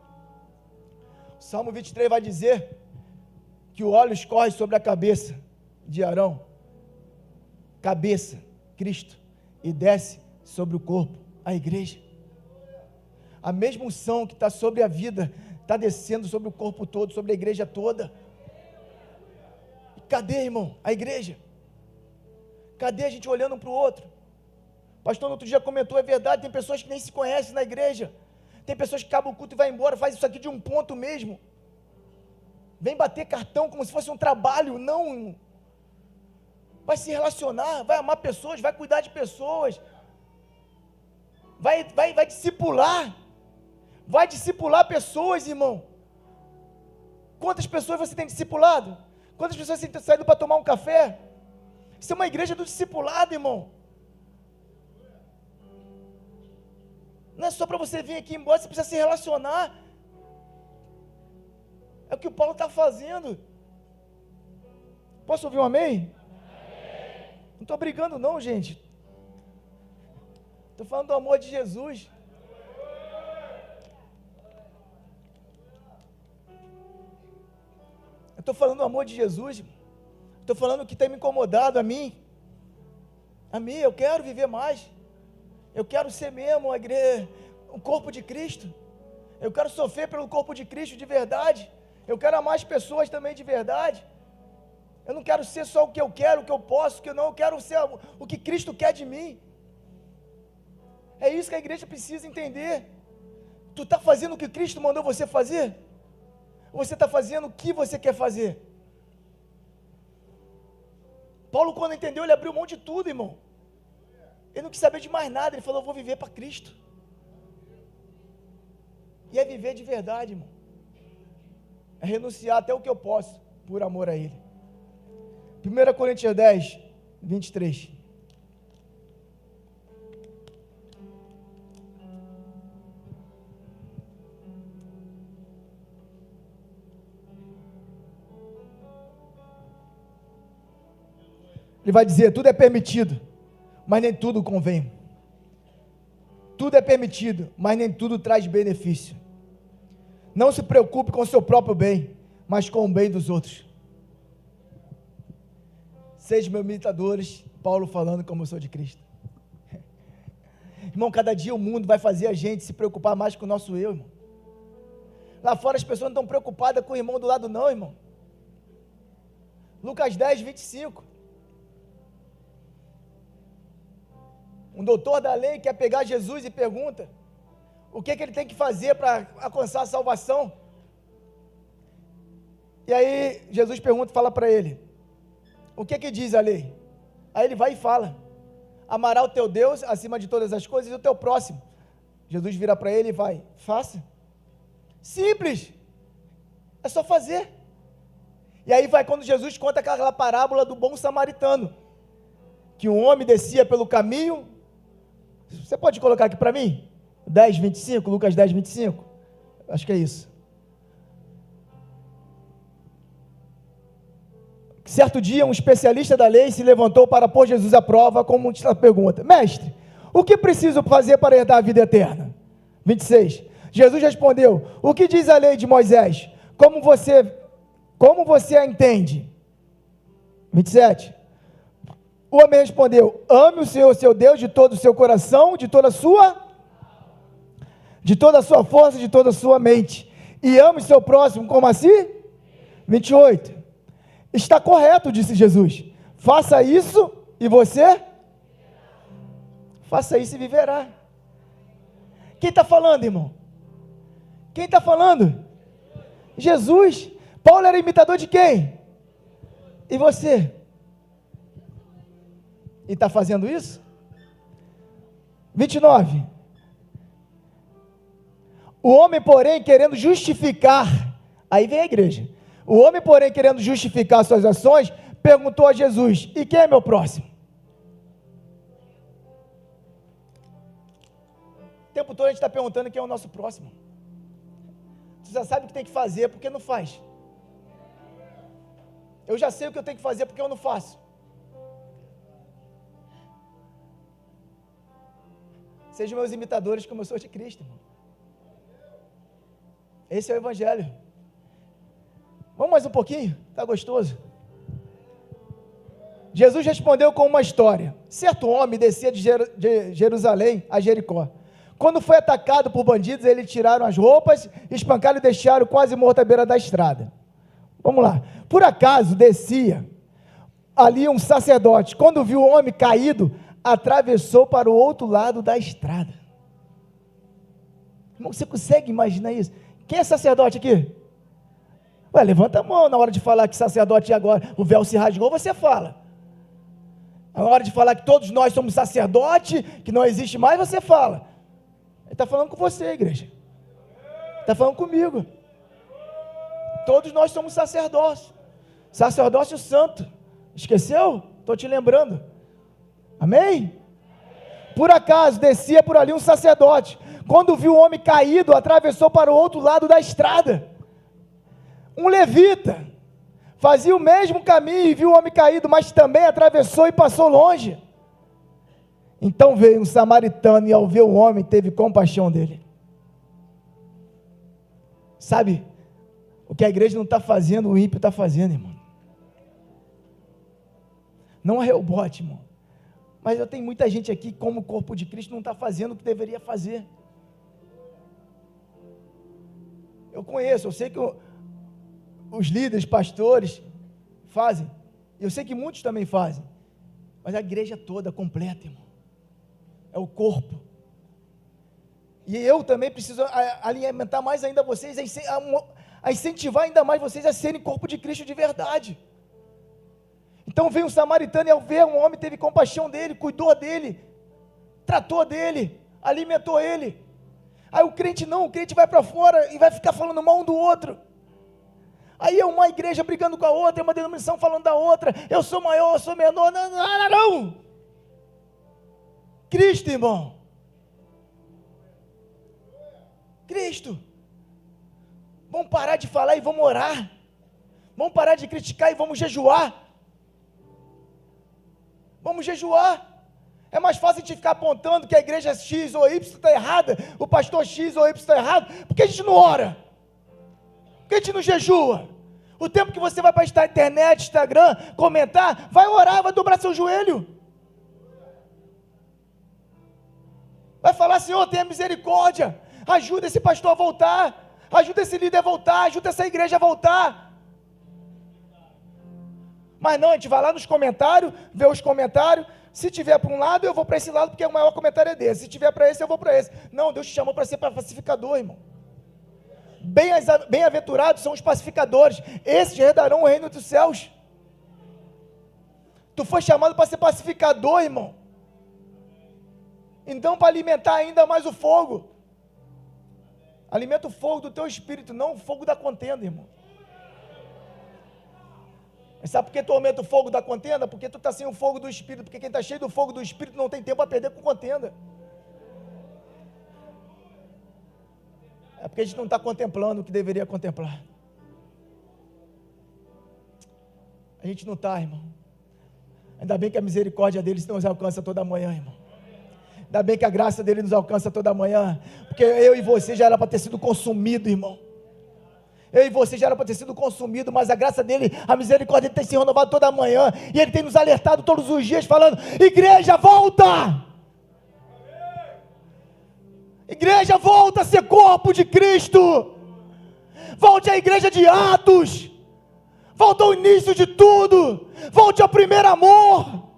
O Salmo 23 vai dizer que o óleo escorre sobre a cabeça de Arão. Cabeça, Cristo, e desce sobre o corpo, a igreja. A mesma unção que está sobre a vida, está descendo sobre o corpo todo, sobre a igreja toda. E cadê, irmão, a igreja? Cadê a gente olhando um para o outro? O pastor no outro dia comentou, é verdade, tem pessoas que nem se conhecem na igreja. Tem pessoas que acabam o culto e vai embora, faz isso aqui de um ponto mesmo. Vem bater cartão como se fosse um trabalho, não. Vai se relacionar, vai amar pessoas, vai cuidar de pessoas. Vai discipular. Vai discipular pessoas, irmão. Quantas pessoas você tem discipulado? Quantas pessoas você tem saído para tomar um café? Isso é uma igreja do discipulado, irmão. Não é só para você vir aqui embora, você precisa se relacionar. É o que o Paulo está fazendo. Posso ouvir um amém? Não estou brigando não, gente. Estou falando do amor de Jesus. Eu estou falando do amor de Jesus. Estou falando o que tem me incomodado a mim. Eu quero viver mais. Eu quero ser mesmo a igreja, o corpo de Cristo. Eu quero sofrer pelo corpo de Cristo de verdade. Eu quero amar as pessoas também de verdade. Eu não quero ser só o que eu quero, o que eu posso, o que eu não. Eu quero ser o que Cristo quer de mim. É isso que a igreja precisa entender. Tu está fazendo o que Cristo mandou você fazer? Ou você está fazendo o que você quer fazer? Paulo, quando entendeu, ele abriu mão de tudo, irmão. Ele não quis saber de mais nada. Ele falou, eu vou viver para Cristo. E é viver de verdade, irmão. É renunciar até o que eu posso, por amor a Ele. 1 Coríntios 10, 23. Ele vai dizer, tudo é permitido, mas nem tudo convém. Tudo é permitido, mas nem tudo traz benefício. Não se preocupe com o seu próprio bem, mas com o bem dos outros. Sejam meus imitadores, Paulo falando como eu sou de Cristo. Irmão, cada dia o mundo vai fazer a gente se preocupar mais com o nosso eu, irmão. Lá fora as pessoas não estão preocupadas com o irmão do lado não, irmão. Lucas 10, 25. Um doutor da lei quer pegar Jesus e pergunta o que ele tem que fazer para alcançar a salvação. E aí Jesus pergunta, fala para ele, o que diz a lei? Aí ele vai e fala, amará o teu Deus acima de todas as coisas e o teu próximo. Jesus vira para ele e vai, faça. Simples, é só fazer. E aí vai quando Jesus conta aquela parábola do bom samaritano, que um homem descia pelo caminho, você pode colocar aqui para mim? 10, 25, Lucas 10, 25, acho que é isso. Certo dia, um especialista da lei se levantou para pôr Jesus à prova com uma pergunta, mestre, o que preciso fazer para herdar a vida eterna? 26, Jesus respondeu, o que diz a lei de Moisés? Como você a entende? 27, o homem respondeu, ame o Senhor seu Deus de todo o seu coração, de toda a sua força, de toda a sua mente, e ame o seu próximo como assim? 28, está correto, disse Jesus, faça isso e você? Faça isso e viverá. Quem está falando, irmão? Quem está falando? Jesus. Paulo era imitador de quem? E você? E está fazendo isso? 29. O homem, porém, querendo justificar, aí vem a igreja, o homem, porém, querendo justificar suas ações, perguntou a Jesus, e quem é meu próximo? O tempo todo a gente está perguntando quem é o nosso próximo. Você já sabe o que tem que fazer, por que não faz? Eu já sei o que eu tenho que fazer, porque eu não faço. Sejam meus imitadores como eu sou de Cristo, irmão. Esse é o Evangelho. Vamos mais um pouquinho? Está gostoso? Jesus respondeu com uma história. Certo homem descia de Jerusalém a Jericó. Quando foi atacado por bandidos, eles tiraram as roupas, espancaram e deixaram quase morto à beira da estrada. Vamos lá. Por acaso descia ali um sacerdote. Quando viu o homem caído, atravessou para o outro lado da estrada. Irmão, você consegue imaginar isso? Quem é sacerdote aqui? Ué, levanta a mão na hora de falar que sacerdote agora, o véu se rasgou, você fala. Na hora de falar que todos nós somos sacerdote, que não existe mais, você fala. Ele está falando com você, igreja. Está falando comigo. Todos nós somos sacerdócio. Sacerdócio santo. Esqueceu? Estou te lembrando. Amém? Por acaso descia por ali um sacerdote. Quando viu o homem caído, atravessou para o outro lado da estrada. Um levita fazia o mesmo caminho e viu o homem caído, mas também atravessou e passou longe. Então veio um samaritano e ao ver o homem teve compaixão dele. Sabe, o que a igreja não está fazendo, o ímpio está fazendo, irmão. Não é rebote, irmão. Mas eu tenho muita gente aqui, como o corpo de Cristo, não está fazendo o que deveria fazer. Eu conheço, eu sei que os líderes, pastores fazem, eu sei que muitos também fazem, mas a igreja toda, completa, irmão, é o corpo, e eu também preciso alimentar mais ainda vocês, a incentivar ainda mais vocês a serem corpo de Cristo de verdade. Então veio um samaritano e ao ver um homem teve compaixão dele, cuidou dele, tratou dele, alimentou ele. Aí o crente não, o crente vai para fora e vai ficar falando mal um do outro. Aí é uma igreja brigando com a outra, é uma denominação falando da outra, eu sou maior, eu sou menor, não. Cristo, irmão. Cristo. Vamos parar de falar e vamos orar. Vamos parar de criticar e vamos jejuar. Vamos jejuar. É mais fácil a gente ficar apontando que a igreja X ou Y está errada, o pastor X ou Y está errado, porque a gente não ora, porque a gente não jejua. O tempo que você vai para a internet, Instagram, comentar, vai orar, vai dobrar seu joelho, vai falar, Senhor, tenha misericórdia, ajuda esse pastor a voltar, ajuda esse líder a voltar, ajuda essa igreja a voltar. Mas não, a gente vai lá nos comentários, vê os comentários, se tiver para um lado, eu vou para esse lado, porque o maior comentário é desse, se tiver para esse, eu vou para esse. Não, Deus te chamou para ser pacificador, irmão. Bem-aventurados são os pacificadores, esses herdarão o reino dos céus. Tu foi chamado para ser pacificador, irmão, então para alimentar ainda mais o fogo. Alimenta o fogo do teu espírito, não o fogo da contenda, irmão. Sabe por que tu aumenta o fogo da contenda? Porque tu está sem o fogo do espírito, porque quem está cheio do fogo do espírito não tem tempo a perder com contenda. É porque a gente não está contemplando o que deveria contemplar. A gente não está, irmão. Ainda bem que a misericórdia deles nos alcança toda manhã, irmão. Ainda bem que a graça dele nos alcança toda manhã, porque eu e você já era para ter sido consumido, irmão. Eu e você já era para ter sido consumido, mas a graça dele, a misericórdia dele tem se renovado toda manhã, e ele tem nos alertado todos os dias, falando: igreja, volta! Igreja, volta a ser corpo de Cristo. Volte à igreja de Atos. Volta ao início de tudo. Volte ao primeiro amor.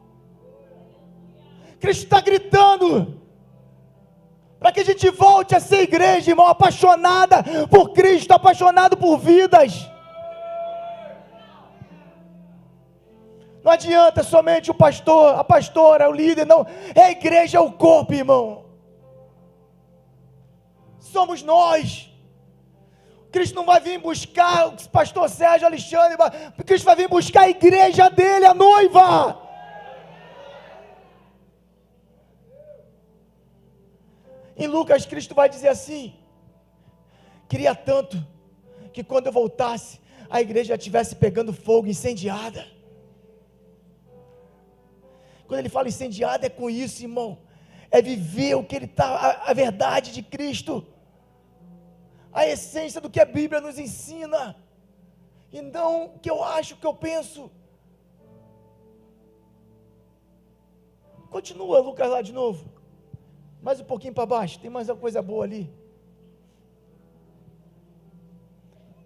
Cristo está gritando para que a gente volte a ser igreja, irmão, apaixonada por Cristo, apaixonado por vidas. Não adianta somente o pastor, a pastora, o líder, não. É a igreja, é o corpo, irmão. Somos nós. Cristo não vai vir buscar o pastor Sérgio Alexandre, Cristo vai vir buscar a igreja dele, a noiva. Em Lucas, Cristo vai dizer assim: queria tanto que quando eu voltasse, a igreja já estivesse pegando fogo, incendiada. Quando ele fala incendiada, é com isso, irmão. É viver o que ele está, a verdade de Cristo, a essência do que a Bíblia nos ensina, e não o que eu acho, o que eu penso. Continua, Lucas, lá de novo. Mais um pouquinho para baixo, tem mais uma coisa boa ali.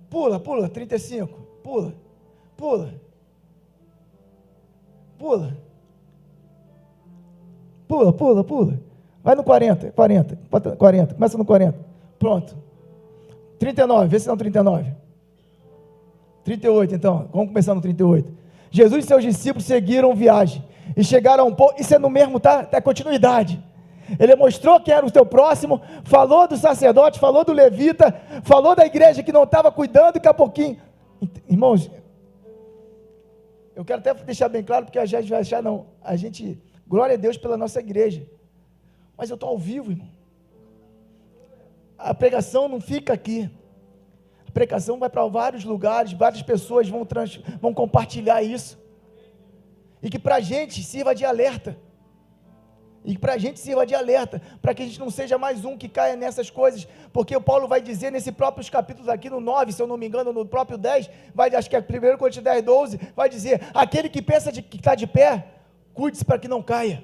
Pula, 35, pula. Vai no 40, começa no 40, pronto. 39, vê se não 39. 38 então, vamos começar no 38. Jesus e seus discípulos seguiram viagem, e chegaram a um pouco, isso é no mesmo, tá? É continuidade. Ele mostrou quem era o teu próximo, falou do sacerdote, falou do levita, falou da igreja que não estava cuidando, e daqui a pouquinho, irmãos, eu quero até deixar bem claro, porque a gente vai achar, não, a gente, glória a Deus pela nossa igreja, mas eu estou ao vivo, irmão. A pregação não fica aqui, a pregação vai para vários lugares, várias pessoas vão compartilhar isso, e que para a gente sirva de alerta, para que a gente não seja mais um que caia nessas coisas, porque o Paulo vai dizer nesses próprios capítulos aqui, no 9, se eu não me engano, no próprio 10, acho que é 1 Coríntios 10, 12, vai dizer: aquele que pensa que está de pé, cuide-se para que não caia,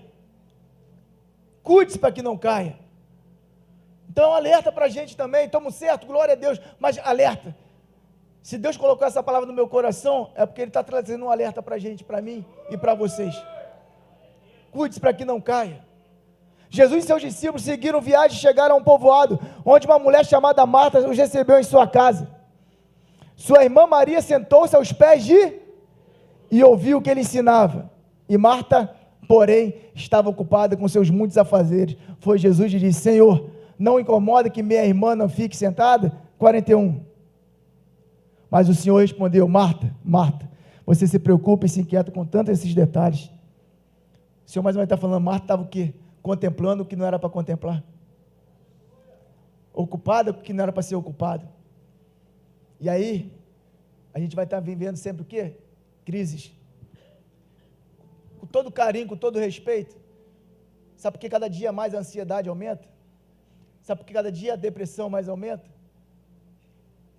então é um alerta para a gente também. Estamos certo, glória a Deus, mas alerta, se Deus colocou essa palavra no meu coração, é porque Ele está trazendo um alerta para a gente, para mim e para vocês. Cuide-se para que não caia. Jesus e seus discípulos seguiram viagem e chegaram a um povoado, onde uma mulher chamada Marta os recebeu em sua casa. Sua irmã Maria sentou-se aos pés e ouviu o que ele ensinava. E Marta, porém, estava ocupada com seus muitos afazeres. Foi Jesus e disse: Senhor, não incomoda que minha irmã não fique sentada? 41. Mas o Senhor respondeu: Marta, Marta, você se preocupa e se inquieta com tantos esses detalhes. O Senhor mais uma vez está falando, Marta estava o quê? Contemplando o que não era para contemplar, ocupada com o que não era para ser ocupado. E aí, a gente vai estar vivendo sempre o quê? Crises. Com todo carinho, com todo respeito. Sabe por que cada dia mais a ansiedade aumenta? Sabe por que cada dia a depressão mais aumenta?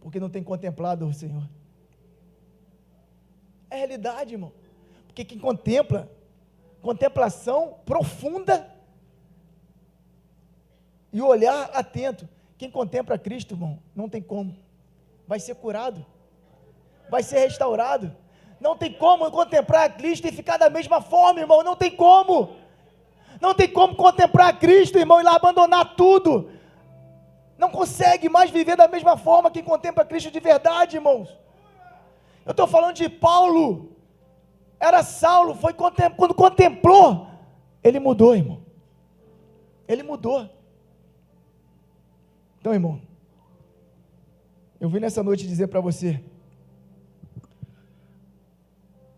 Porque não tem contemplado o Senhor. É realidade, irmão. Porque quem contempla, contemplação profunda e olhar atento. Quem contempla Cristo, irmão, não tem como. Vai ser curado, vai ser restaurado. Não tem como contemplar Cristo e ficar da mesma forma, irmão. Não tem como. Não tem como contemplar Cristo, irmão, e lá abandonar tudo. não consegue mais viver da mesma forma que contempla Cristo de verdade, irmãos. Eu estou falando de Paulo. Era Saulo, quando contemplou, ele mudou, irmão. Ele mudou. Então, irmão, eu vim nessa noite dizer para você: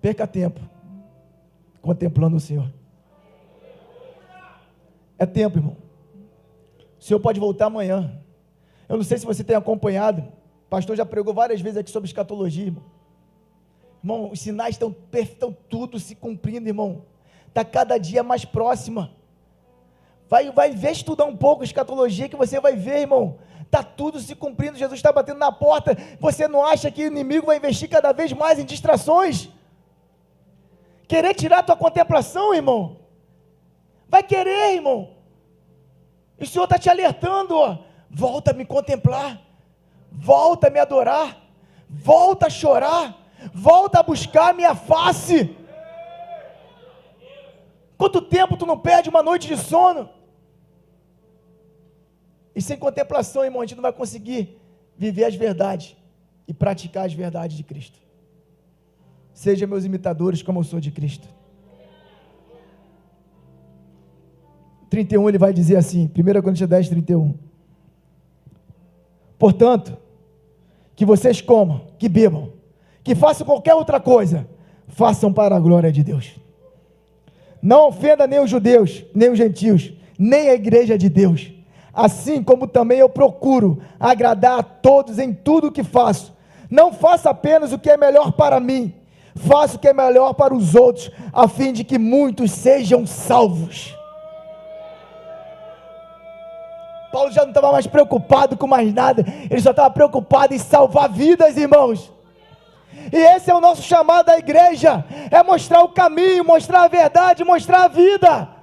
perca tempo contemplando o Senhor. É tempo, irmão. O Senhor pode voltar amanhã. Eu não sei se você tem acompanhado, o pastor já pregou várias vezes aqui sobre escatologia, irmão. Irmão, os sinais estão tudo se cumprindo, irmão. Está cada dia mais próxima. Vai ver, estudar um pouco escatologia, que você vai ver, irmão. Está tudo se cumprindo, Jesus está batendo na porta. Você não acha que o inimigo vai investir cada vez mais em distrações? Querer tirar a tua contemplação, irmão? Vai querer, irmão. E o Senhor está te alertando, ó. Volta a me contemplar. Volta a me adorar. Volta a chorar. Volta a buscar a minha face. Quanto tempo tu não perde uma noite de sono? E sem contemplação, irmão, a gente não vai conseguir viver as verdades e praticar as verdades de Cristo. Sejam meus imitadores como eu sou de Cristo. 31, ele vai dizer assim, 1 Coríntios 10, 31. Portanto, que vocês comam, que bebam, que façam qualquer outra coisa, façam para a glória de Deus. Não ofenda nem os judeus, nem os gentios, nem a igreja de Deus. Assim como também eu procuro agradar a todos em tudo o que faço. Não faço apenas o que é melhor para mim, faço o que é melhor para os outros, a fim de que muitos sejam salvos. Paulo já não estava mais preocupado com mais nada, ele só estava preocupado em salvar vidas, irmãos. E esse é o nosso chamado da igreja, é mostrar o caminho, mostrar a verdade, mostrar a vida.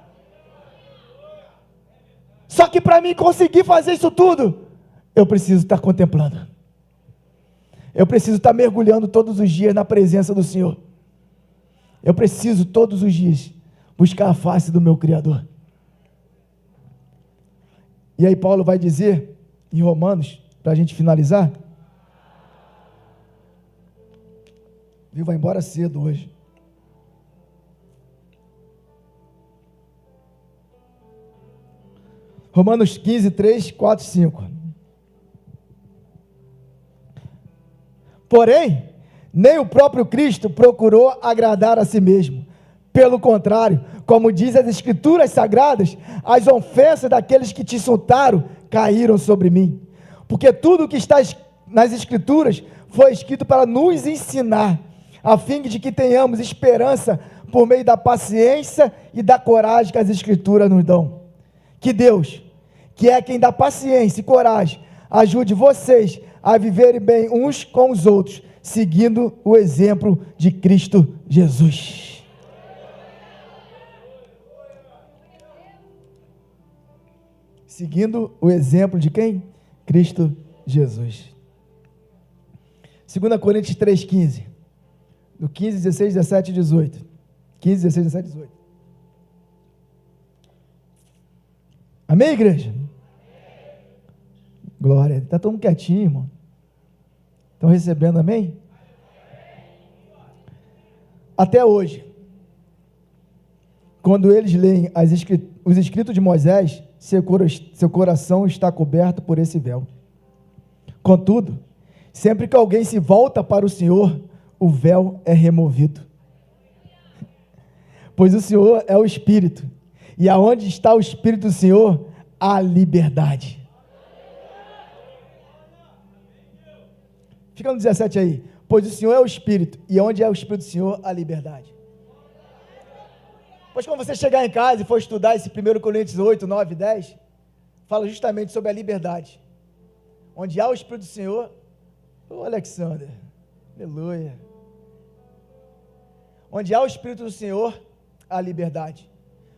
Só que para mim conseguir fazer isso tudo, eu preciso estar contemplando. Eu preciso estar mergulhando todos os dias na presença do Senhor. Eu preciso todos os dias buscar a face do meu Criador. E aí Paulo vai dizer em Romanos, para a gente finalizar, viu, vai embora cedo hoje. Romanos 15, 3, 4, 5. Porém, nem o próprio Cristo procurou agradar a si mesmo. Pelo contrário, como diz as Escrituras Sagradas, as ofensas daqueles que te insultaram caíram sobre mim. Porque tudo o que está nas Escrituras foi escrito para nos ensinar, a fim de que tenhamos esperança por meio da paciência e da coragem que as Escrituras nos dão. Que Deus, que é quem dá paciência e coragem, ajude vocês a viverem bem uns com os outros, seguindo o exemplo de Cristo Jesus. Seguindo o exemplo de quem? Cristo Jesus. 2 Coríntios 3,15. No 15, 16, 17 e 18. 15, 16, 17 e 18. Amém, igreja? Glória. Está todo mundo quietinho, irmão. Estão recebendo, amém? Até hoje, quando eles leem os escritos de Moisés, seu coração está coberto por esse véu. Contudo, sempre que alguém se volta para o Senhor, o véu é removido. Pois o Senhor é o Espírito, e aonde está o Espírito do Senhor, há liberdade. Fica no 17 aí. Pois o Senhor é o Espírito, e onde é o Espírito do Senhor, há liberdade. Pois quando você chegar em casa e for estudar esse 1 Coríntios 8, 9 e 10, fala justamente sobre a liberdade. Onde há o Espírito do Senhor, ô Alexander, aleluia. Onde há o Espírito do Senhor, há liberdade.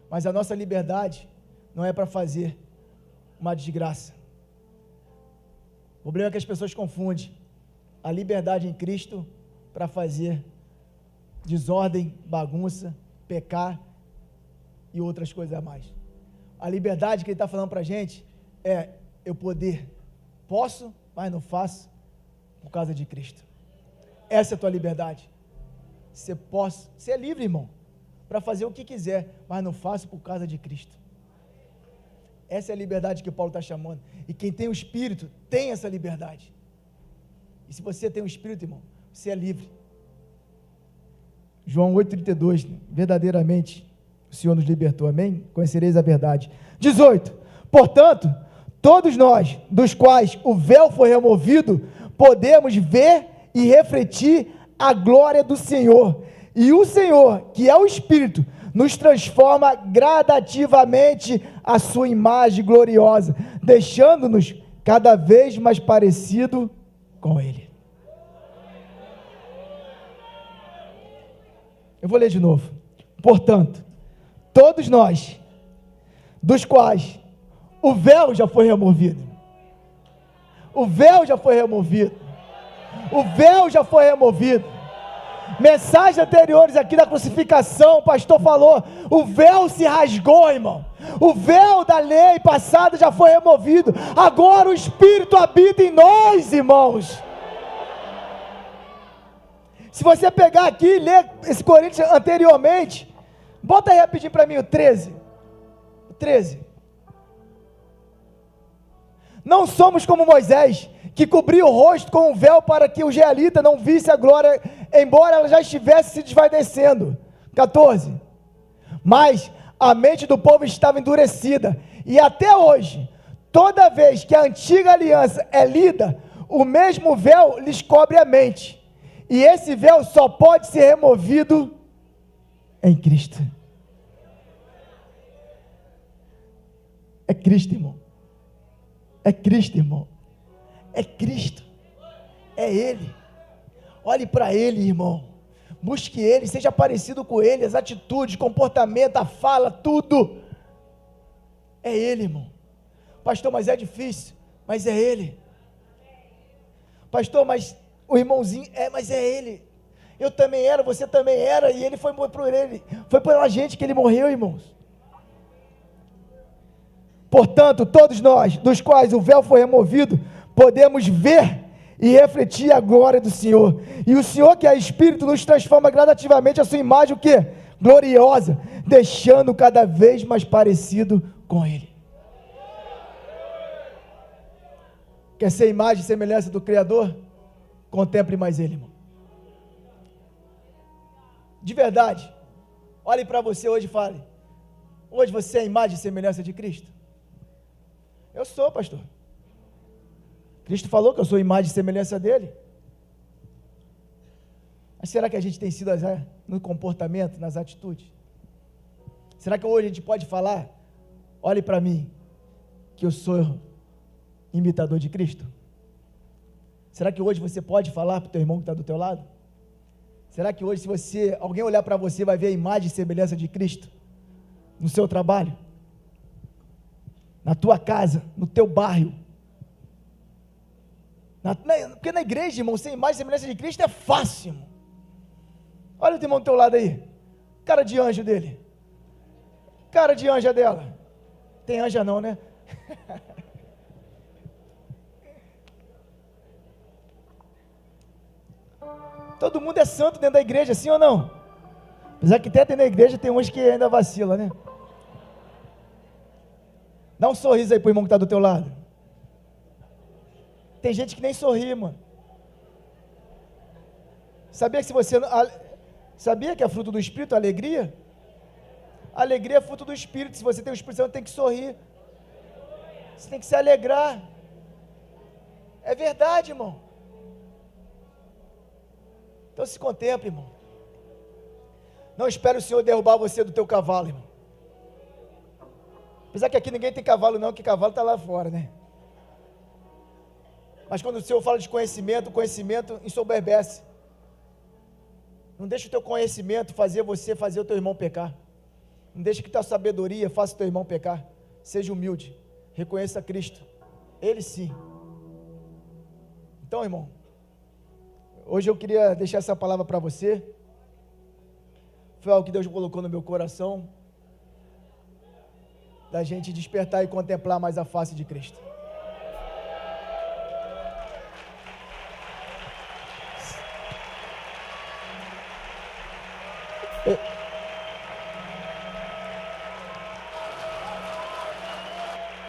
Mas a nossa liberdade não é para fazer uma desgraça. O problema é que as pessoas confundem a liberdade em Cristo para fazer desordem, bagunça, pecar e outras coisas a mais. A liberdade que ele está falando para a gente é eu poder Posso, mas não faço por causa de Cristo. Essa é a tua liberdade. Você é livre, irmão, para fazer o que quiser, mas não faço por causa de Cristo. Essa é a liberdade que Paulo está chamando. E quem tem o Espírito tem essa liberdade. E se você tem o Espírito, irmão, você é livre. João 8,32, verdadeiramente o Senhor nos libertou, amém? Conhecereis a verdade. 18, portanto, todos nós, dos quais o véu foi removido, podemos ver e refletir a glória do Senhor. E o Senhor, que é o Espírito, nos transforma gradativamente à sua imagem gloriosa, deixando-nos cada vez mais parecido com Ele. Eu vou ler de novo. Portanto, todos nós, dos quais o véu já foi removido. O véu já foi removido. O véu já foi removido. Mensagens anteriores aqui da crucificação, o pastor falou, o véu se rasgou, irmão. O véu da lei passada já foi removido. Agora o Espírito habita em nós, irmãos. Se você pegar aqui e ler esse Coríntios anteriormente, bota aí rapidinho para mim o 13. O 13. Não somos como Moisés, que cobria o rosto com um véu para que o israelita não visse a glória, embora ela já estivesse se desvanecendo. 14. Mas a mente do povo estava endurecida, e até hoje, toda vez que a antiga aliança é lida, o mesmo véu lhes cobre a mente. E esse véu só pode ser removido em Cristo. É Cristo, irmão. É Cristo, irmão. É Cristo. É Ele. Olhe para Ele, irmão. Busque Ele, seja parecido com Ele, as atitudes, comportamento, a fala, tudo. É Ele, irmão. Pastor, mas é difícil. Mas é Ele. Pastor, mas o irmãozinho, mas é Ele. Eu também era, você também era, e Ele foi por Ele. Foi pela gente que Ele morreu, irmãos. Portanto, todos nós, dos quais o véu foi removido, podemos ver e refletir a glória do Senhor. E o Senhor, que é Espírito, nos transforma gradativamente a sua imagem, o quê? Gloriosa, deixando cada vez mais parecido com Ele. Quer ser imagem e semelhança do Criador? Contemple mais Ele, irmão. De verdade, olhe para você hoje e fale, hoje você é a imagem e semelhança de Cristo? Eu sou, pastor. Cristo falou que eu sou a imagem e semelhança dele. Mas será que a gente tem sido no comportamento, nas atitudes? Será que hoje a gente pode falar, olhe para mim, que eu sou imitador de Cristo? Será que hoje você pode falar para o teu irmão que está do teu lado? Será que hoje, se alguém olhar para você, vai ver a imagem e semelhança de Cristo? No seu trabalho? Na tua casa? No teu bairro? Porque na igreja, irmão, ser imagem e semelhança de Cristo é fácil, irmão. Olha o teu irmão do teu lado aí. Cara de anjo dele. Cara de anja dela. Tem anja não, né? Todo mundo é santo dentro da igreja, sim ou não? Apesar que até dentro da igreja tem uns que ainda vacila, né? Dá um sorriso aí pro irmão que está do teu lado. Tem gente que nem sorri, mano. Sabia que sabia que é fruto do Espírito, a alegria? A alegria é fruto do Espírito. Se você tem o Espírito Santo, tem que sorrir. Você tem que se alegrar. É verdade, irmão. Então se contemple, irmão. Não espere o Senhor derrubar você do teu cavalo, irmão. Apesar que aqui ninguém tem cavalo não, que cavalo está lá fora, né? Mas quando o Senhor fala de conhecimento, o conhecimento ensoberbece. Não deixe o teu conhecimento fazer o teu irmão pecar. Não deixe que tua sabedoria faça o teu irmão pecar. Seja humilde. Reconheça Cristo. Ele sim. Então, irmão, hoje eu queria deixar essa palavra para você. Foi algo que Deus colocou no meu coração, da gente despertar e contemplar mais a face de Cristo.